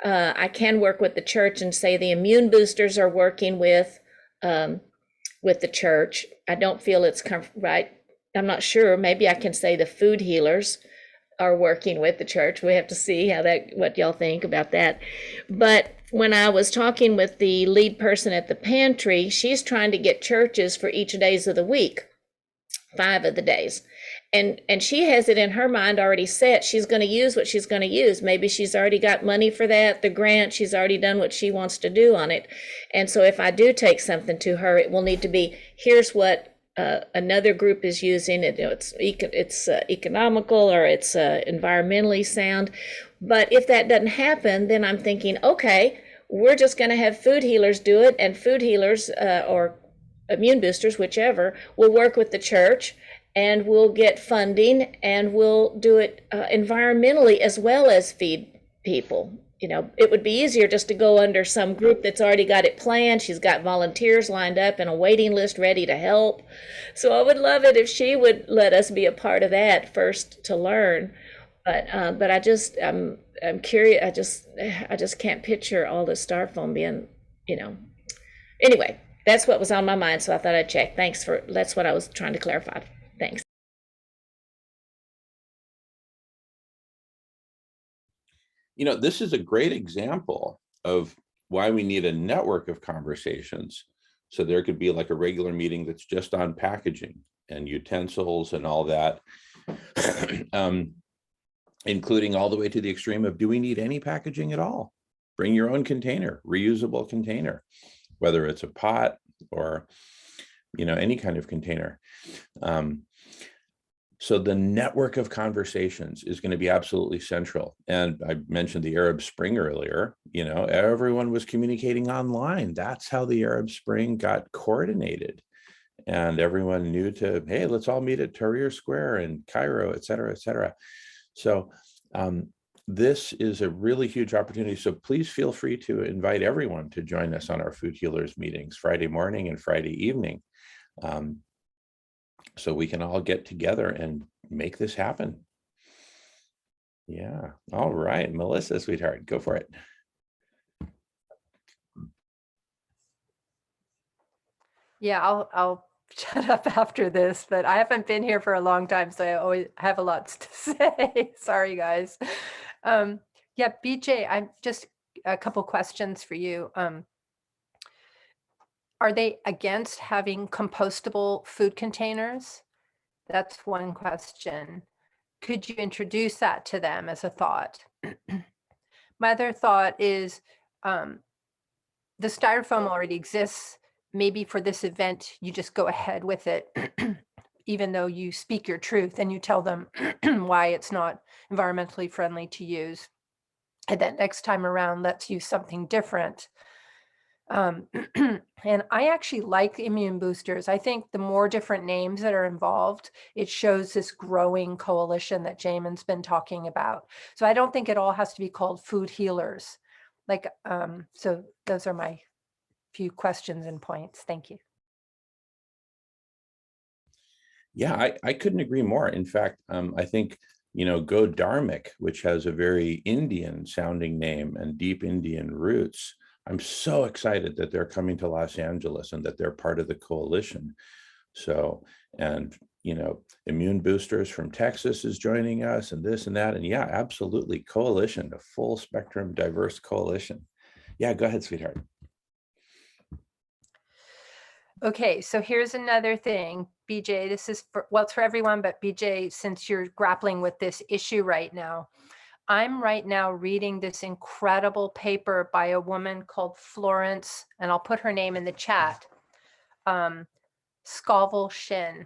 Speaker 7: I can work with the church and say the immune boosters are working with the church. I don't feel it's right. I'm not sure. Maybe I can say the food healers are working with the church. We have to see what y'all think about that. But when I was talking with the lead person at the pantry, she's trying to get churches for each days of the week, 5 of the days. And she has it in her mind already set. She's going to use what she's going to use. Maybe she's already got money for that, the grant. She's already done what she wants to do on it. And so if I do take something to her, it will need to be, here's what another group is using. It's economical, or it's environmentally sound. But if that doesn't happen, then I'm thinking, okay, we're just going to have food healers do it, and food healers or immune boosters, whichever, will work with the church, and we'll get funding, and we'll do it environmentally as well as feed people. You know, it would be easier just to go under some group that's already got it planned. She's got volunteers lined up and a waiting list ready to help. So I would love it if she would let us be a part of that first to learn. But I'm curious. I just can't picture all the styrofoam being, Anyway, that's what was on my mind, so I thought I'd check. That's what I was trying to clarify. Thanks.
Speaker 1: This is a great example of why we need a network of conversations. So there could be like a regular meeting that's just on packaging and utensils and all that, including all the way to the extreme of, do we need any packaging at all? Bring your own container, reusable container, whether it's a pot or, any kind of container. So the network of conversations is going to be absolutely central. And I mentioned the Arab Spring earlier. Everyone was communicating online. That's how the Arab Spring got coordinated. And everyone knew hey, let's all meet at Tahrir Square in Cairo, et cetera, et cetera. So this is a really huge opportunity. So please feel free to invite everyone to join us on our Food Healers meetings Friday morning and Friday evening. So we can all get together and make this happen. Yeah. All right, Melissa, sweetheart, go for it.
Speaker 3: Yeah, I'll shut up after this, but I haven't been here for a long time, so I always have a lot to say. Sorry, guys. Yeah, BJ, I'm just a couple questions for you. Are they against having compostable food containers? That's one question. Could you introduce that to them as a thought? My other thought is the styrofoam already exists. Maybe for this event, you just go ahead with it, even though you speak your truth and you tell them why it's not environmentally friendly to use. And then next time around, let's use something different. And I actually like immune boosters. I think the more different names that are involved, it shows this growing coalition that Jamin's been talking about. So I don't think it all has to be called food healers. So those are my few questions and points. Thank you.
Speaker 1: Yeah, I couldn't agree more. In fact, I think, Go Dharmic, which has a very Indian sounding name and deep Indian roots. I'm so excited that they're coming to Los Angeles and that they're part of the coalition. So, and, Immune Boosters from Texas is joining us, and this and that. And yeah, absolutely. Coalition, a full spectrum, diverse coalition. Yeah, go ahead, sweetheart.
Speaker 3: Okay, so here's another thing, BJ, this is it's for everyone, but BJ, since you're grappling with this issue right now, I'm right now reading this incredible paper by a woman called Florence, and I'll put her name in the chat, Scoville Shin.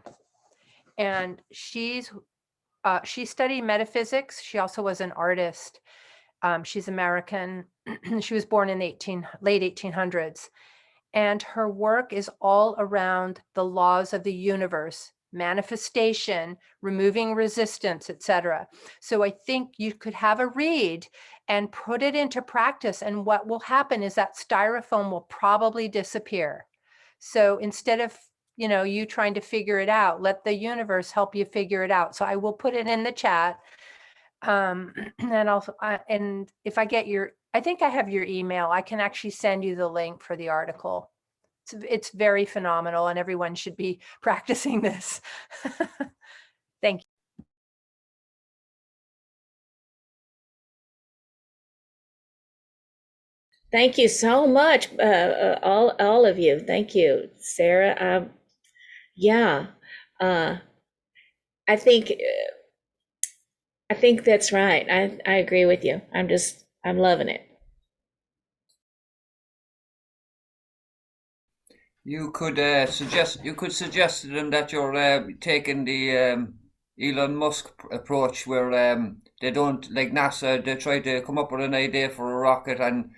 Speaker 3: And she studied metaphysics. She also was an artist. She's American. She was born in the late 1800s. And her work is all around the laws of the universe, manifestation, removing resistance, etc. So I think you could have a read and put it into practice. And what will happen is that styrofoam will probably disappear. So instead of, you trying to figure it out, let the universe help you figure it out. So I will put it in the chat. And also, and if I get I think I have your email, I can actually send you the link for the article. It's very phenomenal, and everyone should be practicing this. Thank you.
Speaker 7: Thank you so much, all of you. Thank you, Sarah. Yeah, I think that's right. I agree with you. I'm loving it.
Speaker 5: You could suggest to them that you're taking the Elon Musk approach, where they don't, like NASA. They try to come up with an idea for a rocket, and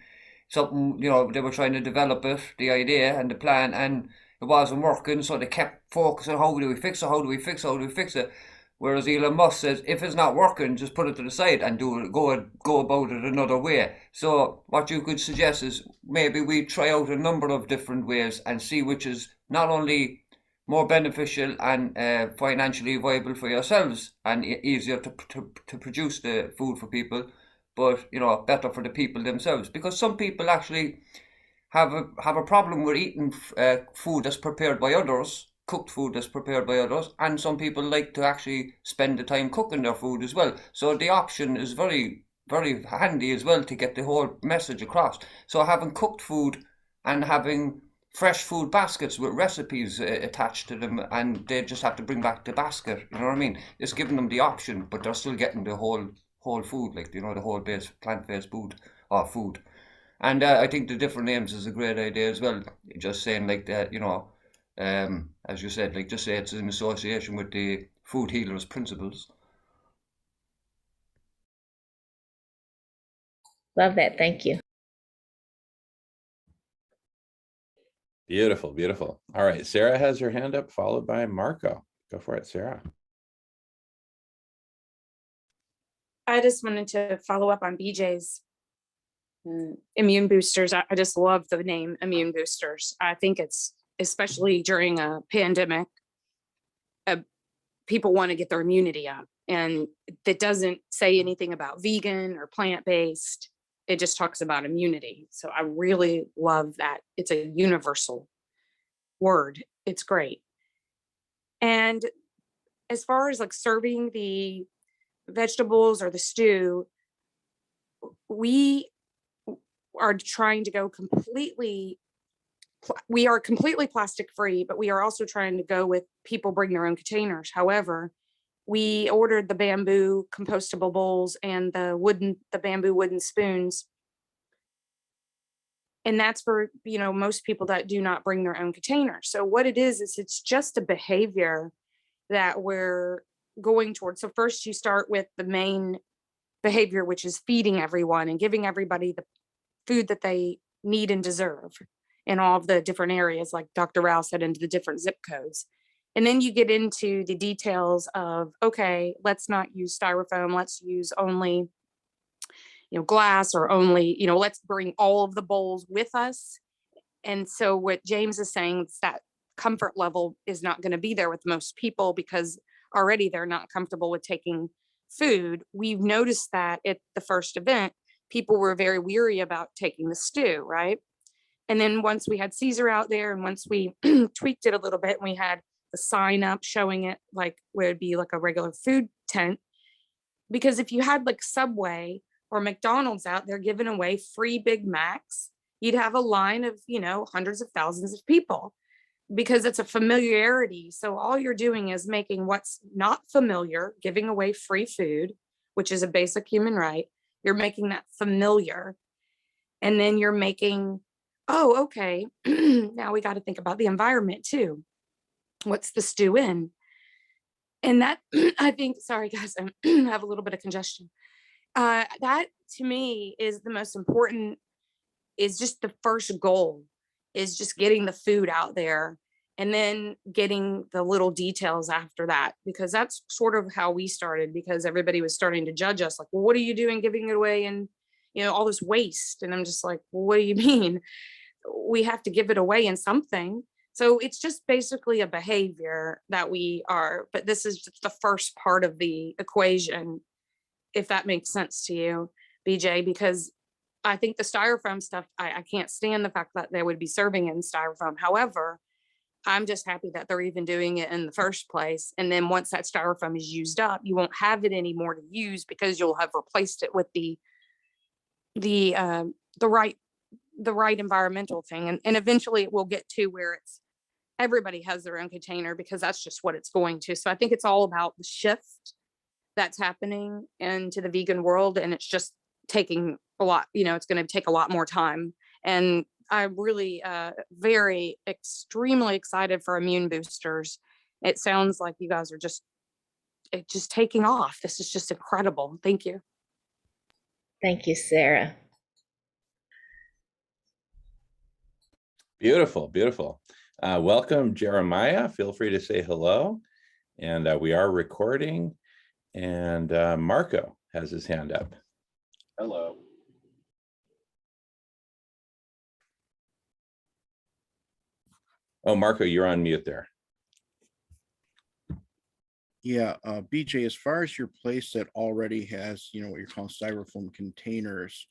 Speaker 5: something, they were trying to develop it, the idea and the plan, and it wasn't working. So they kept focusing, how do we fix it? How do we fix it? How do we fix it? Whereas Elon Musk says, if it's not working, just put it to the side and go about it another way. So what you could suggest is maybe we try out a number of different ways and see which is not only more beneficial and financially viable for yourselves and easier to produce the food for people, but better for the people themselves. Because some people actually have a problem with eating food that's prepared by others, cooked food that's prepared by others, and some people like to actually spend the time cooking their food as well. So the option is very, very handy as well to get the whole message across. So having cooked food and having fresh food baskets with recipes attached to them, and they just have to bring back the basket, you know what I mean? It's giving them the option, but they're still getting the whole food, like, the whole plant-based food or food. And I think the different names is a great idea as well. Just saying like that, as you said, like, just say it's in association with the food healers principles.
Speaker 7: Love that. Thank you.
Speaker 1: Beautiful, beautiful. All right, Sarah has her hand up, followed by Marco. Go for it, Sarah.
Speaker 4: I just wanted to follow up on BJ's immune boosters. I just love the name immune boosters. I think it's, especially during a pandemic, people want to get their immunity up, and it doesn't say anything about vegan or plant-based. It just talks about immunity. So I really love that. It's a universal word. It's great. And as far as like serving the vegetables or the stew, we are trying to go completely plastic free, but we are also trying to go with people bring their own containers. However, we ordered the bamboo compostable bowls and the bamboo wooden spoons. And that's for, most people that do not bring their own containers. So what it is it's just a behavior that we're going towards. So first you start with the main behavior, which is feeding everyone and giving everybody the food that they need and deserve in all of the different areas, like Dr. Rao said, into the different zip codes. And then you get into the details of, okay, let's not use styrofoam, let's use only, glass, or only, let's bring all of the bowls with us. And so what James is saying is that comfort level is not going to be there with most people, because already they're not comfortable with taking food. We've noticed that at the first event, people were very weary about taking the stew, right? And then once we had Caesar out there, and once we tweaked it a little bit, and we had the sign up showing it like where it'd be like a regular food tent. Because if you had like Subway or McDonald's out there giving away free Big Macs, you'd have a line of, hundreds of thousands of people, because it's a familiarity. So all you're doing is making what's not familiar, giving away free food, which is a basic human right. You're making that familiar. And then you're making, oh, okay, now we got to think about the environment too. What's the stew in? And that, I think, sorry guys, I have a little bit of congestion. That to me is the most important, is just the first goal, is just getting the food out there, and then getting the little details after that, because that's sort of how we started, because everybody was starting to judge us like, well, what are you doing giving it away, and all this waste? And I'm just like, well, what do you mean? We have to give it away in something. So it's just basically a behavior that we are, but this is just the first part of the equation, if that makes sense to you, BJ, because I think the styrofoam stuff, I can't stand the fact that they would be serving in styrofoam. However, I'm just happy that they're even doing it in the first place. And then once that styrofoam is used up, you won't have it anymore to use because you'll have replaced it with the right environmental thing. And eventually it will get to where it's everybody has their own container, because that's just what it's going to. So I think it's all about the shift that's happening into the vegan world. And it's just taking a lot, it's going to take a lot more time. And I'm really very extremely excited for immune boosters. It sounds like you guys are just taking off. This is just incredible. Thank you.
Speaker 7: Thank you, Sarah.
Speaker 1: Beautiful, beautiful. Welcome, Jeremiah. Feel free to say hello. And we are recording. And Marco has his hand up.
Speaker 9: Hello.
Speaker 1: Oh, Marco, you're on mute there.
Speaker 9: Yeah, BJ, as far as your place that already has, what you're calling styrofoam containers,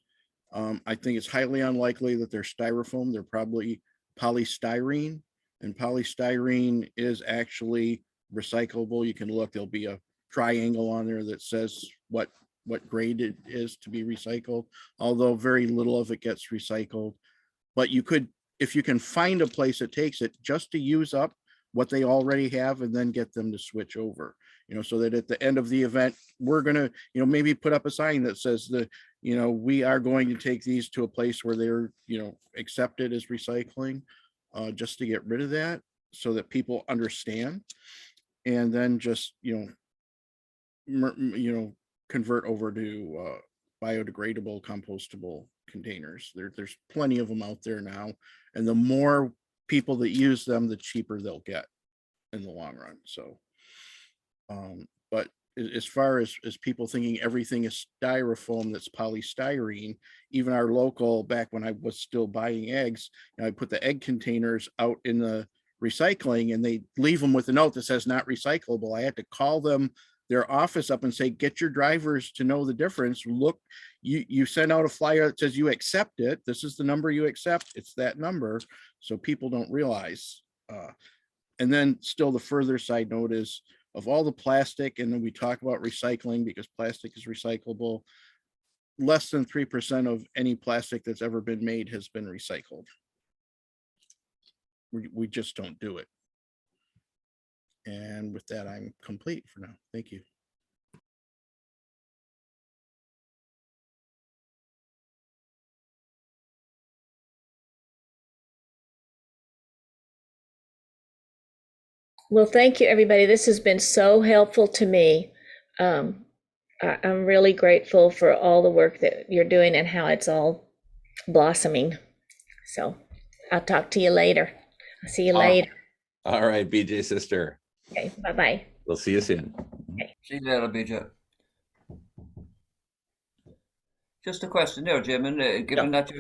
Speaker 9: I think it's highly unlikely that they're styrofoam. They're probably polystyrene, and polystyrene is actually recyclable. You can look, there'll be a triangle on there that says what grade it is to be recycled, although very little of it gets recycled. But you could, if you can find a place that takes it, just to use up what they already have and then get them to switch over, so that at the end of the event, we're going to, maybe put up a sign that says that, we are going to take these to a place where they're, accepted as recycling, just to get rid of that so that people understand, and then just, convert over to biodegradable, compostable containers. There's plenty of them out there now. And the more people that use them, the cheaper they'll get in the long run. So, but as far as people thinking everything is styrofoam that's polystyrene, even our local, back when I was still buying eggs, I put the egg containers out in the recycling and they leave them with a note that says not recyclable. I had to call them, their office up, and say, get your drivers to know the difference. Look, you send out a flyer that says you accept it. This is the number you accept. It's that number. So people don't realize. And then still the further side note is, of all the plastic, and then we talk about recycling because plastic is recyclable, less than 3% of any plastic that's ever been made has been recycled. We just don't do it. And with that, I'm complete for now. Thank you.
Speaker 7: Well, thank you, everybody. This has been so helpful to me. I'm really grateful for all the work that you're doing and how it's all blossoming. So I'll talk to you later. I'll see you later.
Speaker 1: All right, BJ sister.
Speaker 7: Okay, bye-bye.
Speaker 1: We'll see you soon.
Speaker 7: Okay.
Speaker 5: See you later, BJ. Just a question there, Jim, and given that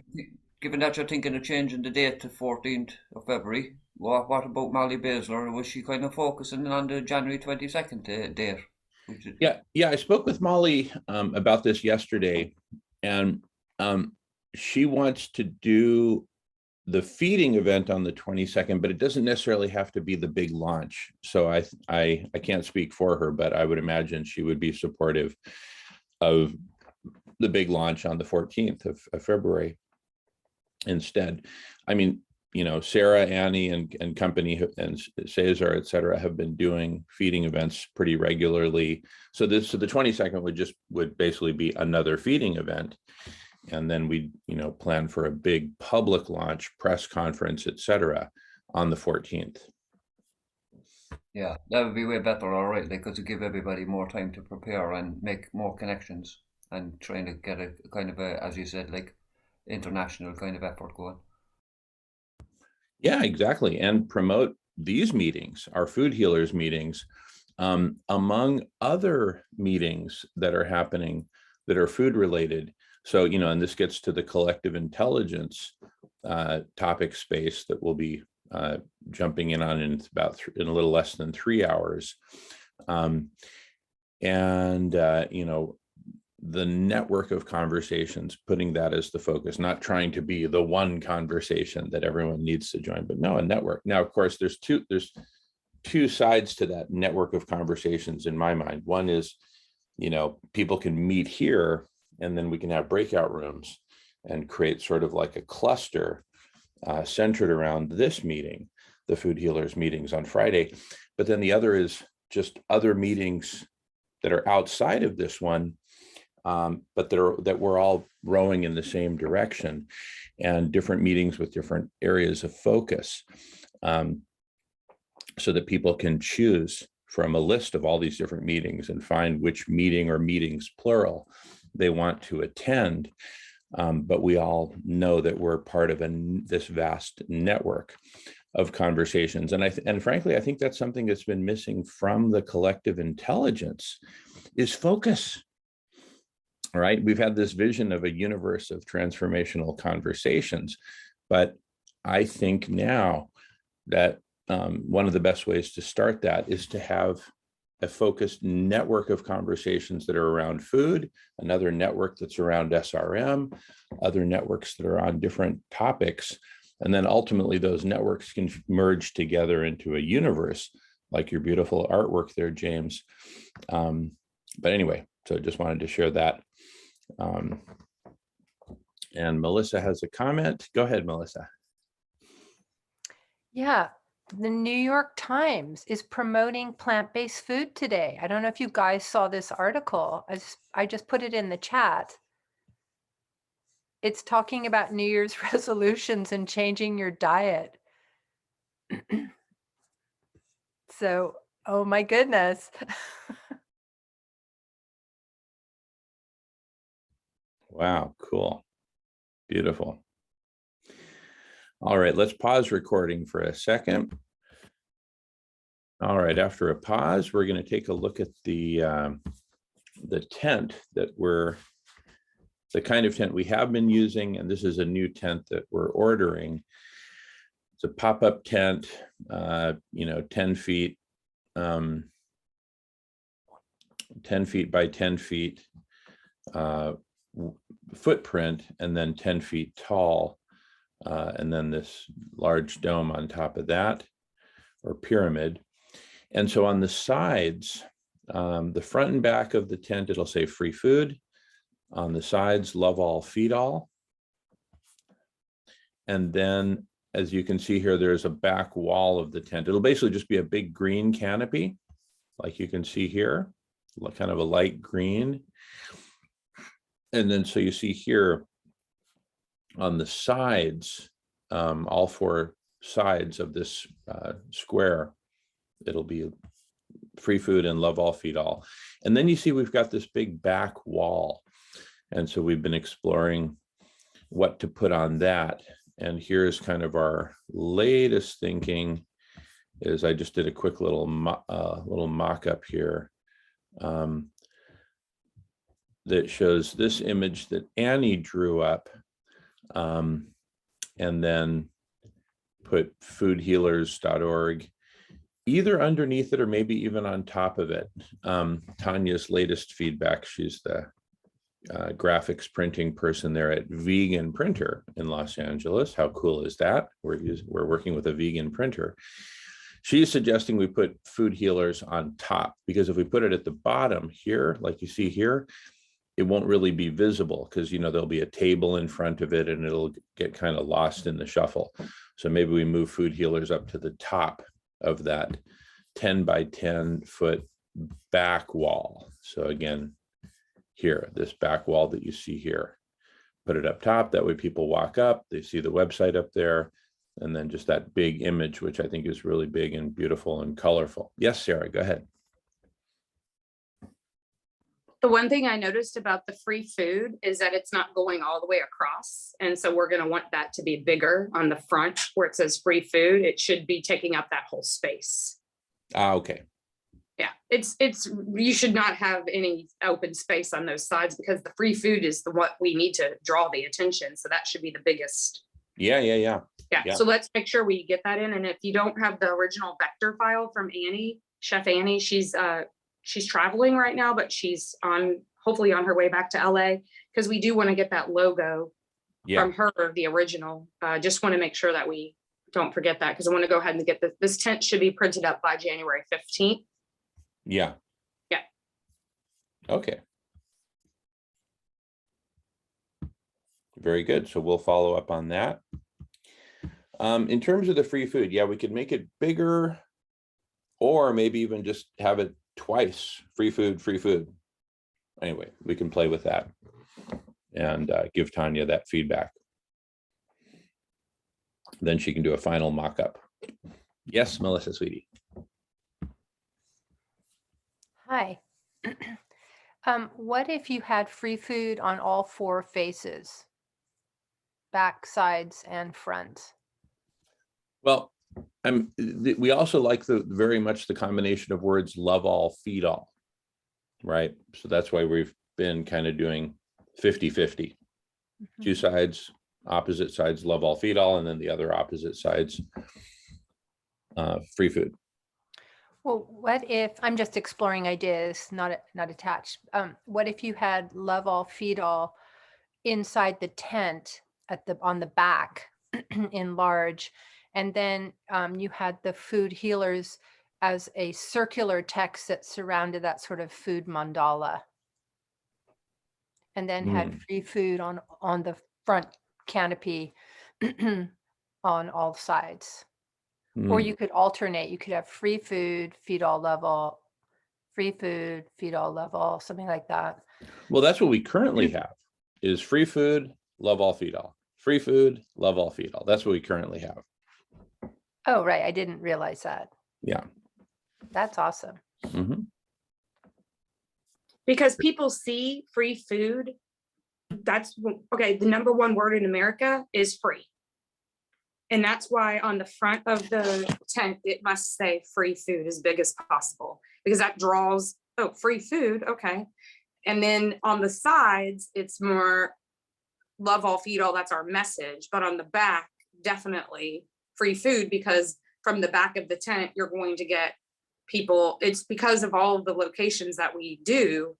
Speaker 5: you're thinking of changing the date to 14th of February, what about Molly Baszler? Was she kind of focusing on the January 22nd date?
Speaker 1: Yeah, I spoke with Molly about this yesterday, and she wants to do the feeding event on the 22nd, but it doesn't necessarily have to be the big launch. So I can't speak for her, but I would imagine she would be supportive of the big launch on the 14th of February instead. I mean, Sarah, Annie, and company, and Cesar, et cetera, have been doing feeding events pretty regularly. So the 22nd would basically be another feeding event. And then we, plan for a big public launch, press conference, et cetera, on the 14th.
Speaker 5: Yeah, that would be way better, all right, because to give everybody more time to prepare and make more connections and trying to get a kind of a, as you said, like international kind of effort going.
Speaker 1: Yeah, exactly. And promote these meetings, our food healers meetings, among other meetings that are happening that are food related. So, and this gets to the collective intelligence topic space that we'll be jumping in on, and it's about in a little less than 3 hours. The network of conversations, putting that as the focus, not trying to be the one conversation that everyone needs to join, but no, a network. Now, of course, there's two sides to that network of conversations in my mind. One is, people can meet here, and then we can have breakout rooms and create sort of like a cluster centered around this meeting, the Food Healers meetings on Friday. But then the other is just other meetings that are outside of this one, but that we're all rowing in the same direction, and different meetings with different areas of focus, so that people can choose from a list of all these different meetings and find which meeting or meetings, plural, they want to attend. But we all know that we're part of this vast network of conversations. And frankly, I think that's something that's been missing from the collective intelligence is focus. All right. We've had this vision of a universe of transformational conversations, but I think now that one of the best ways to start that is to have a focused network of conversations that are around food, another network that's around SRM, other networks that are on different topics. And then ultimately those networks can merge together into a universe, like your beautiful artwork there, James. But anyway, so just wanted to share that. And Melissa has a comment. Go ahead, Melissa.
Speaker 3: Yeah, the New York Times is promoting plant-based food today. I don't know if you guys saw this article. I just put it in the chat. It's talking about New Year's resolutions and changing your diet. So, oh my goodness.
Speaker 1: Wow, cool. Beautiful. All right, let's pause recording for a second. All right, after a pause, we're going to take a look at the tent the kind of tent we have been using, and this is a new tent that we're ordering. It's a pop-up tent, 10 feet, 10 feet by 10 feet footprint, and then 10 feet tall. And then this large dome on top of that, or pyramid. And so on the sides, the front and back of the tent, it'll say free food. On the sides, love all, feed all. And then, as you can see here, there's a back wall of the tent. It'll basically just be a big green canopy, like you can see here, kind of a light green. And then, so you see here, on the sides, all four sides of this square, it'll be free food and love all, feed all. And then you see we've got this big back wall. And so we've been exploring what to put on that. And here's kind of our latest thinking is I just did a quick little mock-up here that shows this image that Annie drew up, and then put foodhealers.org either underneath it or maybe even on top of it. Tanya's latest feedback, she's the graphics printing person there at Vegan Printer in Los Angeles. How cool is that? We're working with a vegan printer. She's suggesting we put Food Healers on top, because if we put it at the bottom here, like you see here, it won't really be visible because, there'll be a table in front of it and it'll get kind of lost in the shuffle. So maybe we move Food Healers up to the top of that 10 by 10 foot back wall. So again, here, this back wall that you see here, put it up top. That way people walk up, they see the website up there, and then just that big image, which I think is really big and beautiful and colorful. Yes, Sarah, go ahead.
Speaker 4: The one thing I noticed about the free food is that it's not going all the way across. And so we're going to want that to be bigger on the front where it says free food. It should be taking up that whole space.
Speaker 1: Okay.
Speaker 4: Yeah, you should not have any open space on those sides because the free food is what we need to draw the attention. So that should be the biggest
Speaker 1: Yeah.
Speaker 4: Yeah, so let's make sure we get that in. And if you don't have the original vector file from Annie, Chef Annie, she's traveling right now, but she's hopefully on her way back to LA, because we do want to get that logo from her, the original. Just want to make sure that we don't forget that, because I want to go ahead and get this tent should be printed up by January 15th.
Speaker 1: Yeah.
Speaker 4: Yeah.
Speaker 1: Okay. Very good. So we'll follow up on that. In terms of the free food, yeah, we could make it bigger, or maybe even just have it twice, free food, free food. Anyway, we can play with that and give Tanya that feedback. Then she can do a final mock-up. Yes, Melissa, sweetie.
Speaker 3: Hi. What if you had free food on all 4 faces? Back, sides, and front?
Speaker 1: Well, we also like very much the combination of words love all, feed all, right? So that's why we've been kind of doing 50-50. 2 sides, opposite sides, love all, feed all, and then the other opposite sides, free food.
Speaker 3: Well, what if, I'm just exploring ideas, not attached. What if you had love all, feed all inside the tent on the back in large, and then you had the food healers as a circular text that surrounded that sort of food mandala, and then had free food on the front canopy on all sides. Or you could alternate. You could have free food, feed all level, free food, feed all level, something like that.
Speaker 1: Well, that's what we currently have, is free food, love all, feed all. Free food, love all, feed all. That's what we currently have.
Speaker 3: Oh, right. I didn't realize that.
Speaker 1: Yeah.
Speaker 3: That's awesome.
Speaker 4: Because people see free food. That's okay. The number 1 word in America is free. And that's why on the front of the tent, it must say free food as big as possible, because that draws, oh, free food. Okay. And then on the sides, it's more love all, feed all. That's our message. But on the back, definitely free food, because from the back of the tent, you're going to get people. It's because of all of the locations that we do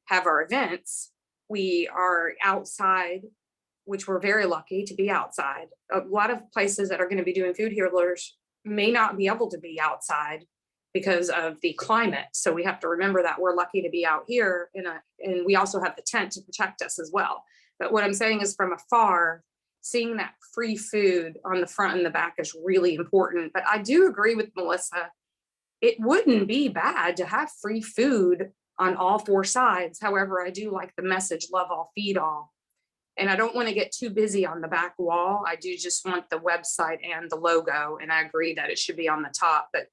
Speaker 4: have our events. We are outside, which we're very lucky to be outside. A lot of places that are going to be doing food healers may not be able to be outside because of the climate. So we have to remember that we're lucky to be out here and we also have the tent to protect us as well. But what I'm saying is, from afar, seeing that free food on the front and the back is really important. But I do agree with Melissa. It wouldn't be bad to have free food on all 4 sides. However, I do like the message, love all, feed all. And I don't want to get too busy on the back wall. I do just want the website and the logo. And I agree that it should be on the top, but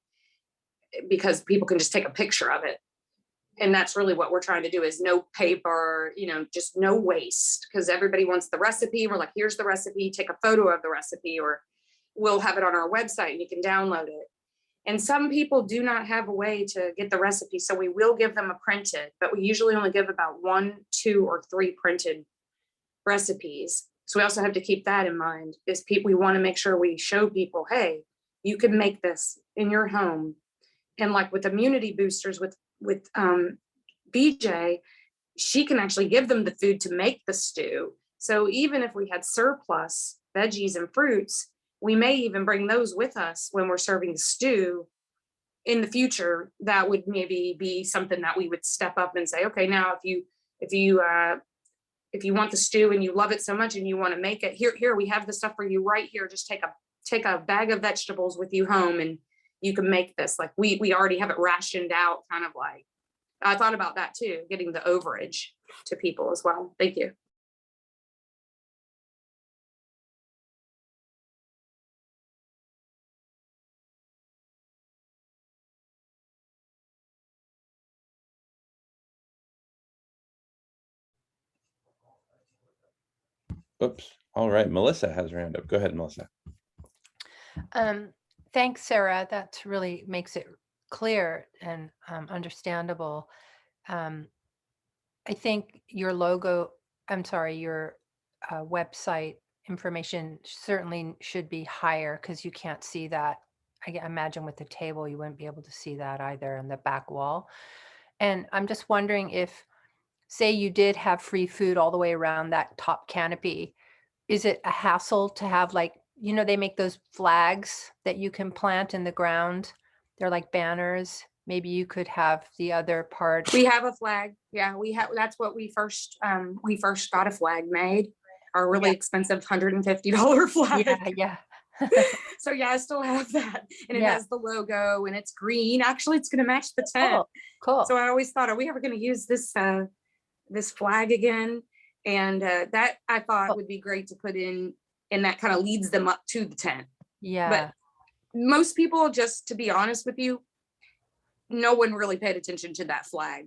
Speaker 4: because people can just take a picture of it. And that's really what we're trying to do, is no paper, just no waste, because everybody wants the recipe. We're like, here's the recipe, take a photo of the recipe, or we'll have it on our website and you can download it. And some people do not have a way to get the recipe. So we will give them a printed, but we usually only give about 1, 2, or 3 printed recipes. So we also have to keep that in mind, is we want to make sure we show people, hey, you can make this in your home. And like with immunity boosters with BJ, she can actually give them the food to make the stew. So even if we had surplus veggies and fruits, we may even bring those with us when we're serving the stew in the future. That would maybe be something that we would step up and say, okay, now if you want the stew and you love it so much and you want to make it, here we have the stuff for you right here. Just take a bag of vegetables with you home and you can make this. Like we already have it rationed out, kind of like. I thought about that too, getting the overage to people as well. Thank you.
Speaker 1: Oops. All right. Melissa has her hand up. Go ahead, Melissa.
Speaker 3: Thanks, Sarah. That really makes it clear and understandable. I think your website information certainly should be higher because you can't see that. Imagine with the table, you wouldn't be able to see that either in the back wall. And I'm just wondering if, say you did have free food all the way around that top canopy, is it a hassle to have, like, you know, they make those flags that you can plant in the ground. They're like banners. Maybe you could have the other part.
Speaker 4: We have a flag. Yeah, we have, that's what we first got a flag made, our really expensive $150 flag.
Speaker 3: Yeah.
Speaker 4: So yeah, I still have that. And it
Speaker 3: Yeah.
Speaker 4: has the logo and it's green. Actually, it's going to match the tent.
Speaker 3: Cool.
Speaker 4: So I always thought, are we ever going to use this this flag again? And that I thought would be great to put in, and that kind of leads them up to the tent.
Speaker 3: Yeah.
Speaker 4: But most people, just to be honest with you, no one really paid attention to that flag,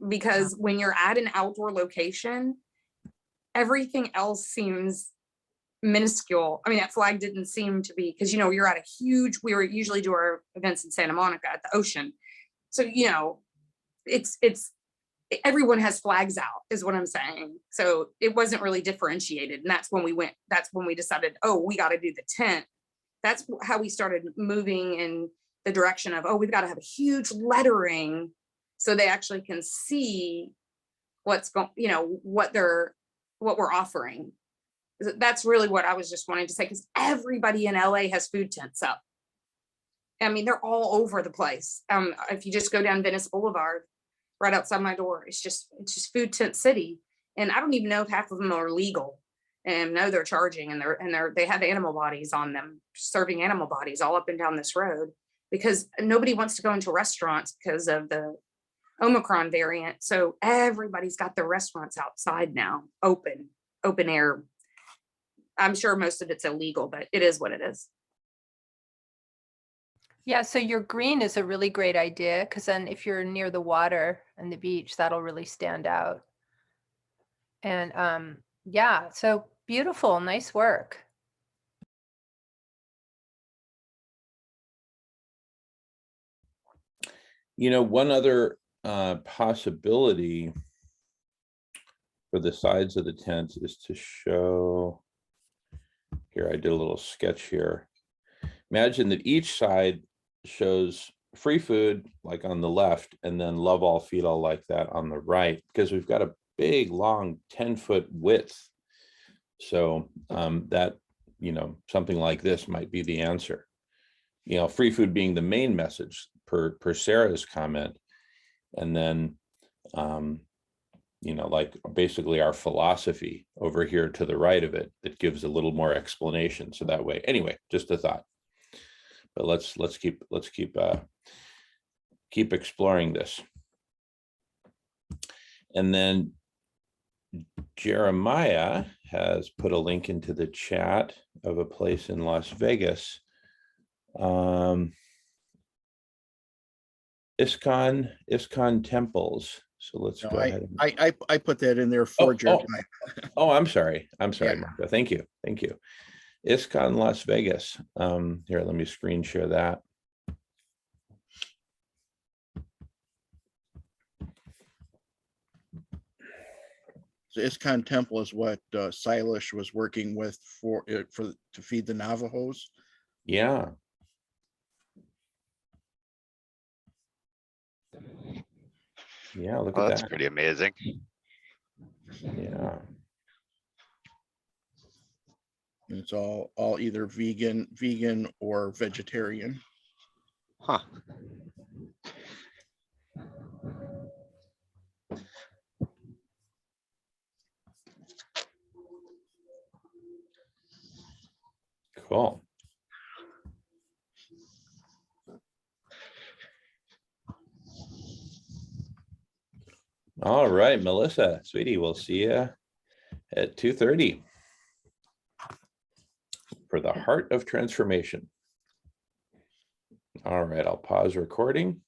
Speaker 4: because when you're at an outdoor location, everything else seems minuscule. I mean, that flag didn't seem to be, because, you know, you're at a huge, we were usually do our events in Santa Monica at the ocean. So, you know, it's everyone has flags out is what I'm saying. So it wasn't really differentiated. And that's when we decided, oh, we got to do the tent. That's how we started moving in the direction of, oh, we've got to have a huge lettering so they actually can see what's going, you know, what we're offering. That's really what I was just wanting to say, because everybody in LA has food tents up. I mean, they're all over the place. If you just go down Venice Boulevard, right outside my door, it's just food tent city. And I don't even know if half of them are legal. And no, they're charging, and they have animal bodies on them, serving animal bodies all up and down this road, because nobody wants to go into restaurants because of the Omicron variant. So everybody's got their restaurants outside now, open air. I'm sure most of it's illegal, but it is what it is.
Speaker 3: Yeah, so your green is a really great idea, because then if you're near the water and the beach, that'll really stand out. And yeah, so beautiful, nice work.
Speaker 1: You know, one other possibility for the sides of the tent is to show, here I did a little sketch here. Imagine that each side shows free food like on the left, and then love all, feed all like that on the right, because we've got a big long 10-foot width. So that, you know, something like this might be the answer. You know, free food being the main message per Sarah's comment. And then, you know, like basically our philosophy over here to the right of it, that gives a little more explanation. So that way, anyway, just a thought. But let's keep exploring this. And then Jeremiah has put a link into the chat of a place in Las Vegas. ISKCON temples. So let's go ahead.
Speaker 9: I put that in there for Jeremiah.
Speaker 1: Oh, I'm sorry,
Speaker 9: Yeah.
Speaker 1: Marco. Thank you. ISKCON Las Vegas. Here, let me screen share that.
Speaker 9: So ISKCON temple is what Silas was working with to feed the Navajos.
Speaker 1: Yeah. Yeah, look at that.
Speaker 10: That's pretty amazing.
Speaker 1: Yeah.
Speaker 9: It's all either vegan or vegetarian.
Speaker 10: Huh.
Speaker 1: Cool. All right, Melissa, sweetie, we'll see you at 2:30 for the Heart of Transformation. All right, I'll pause recording.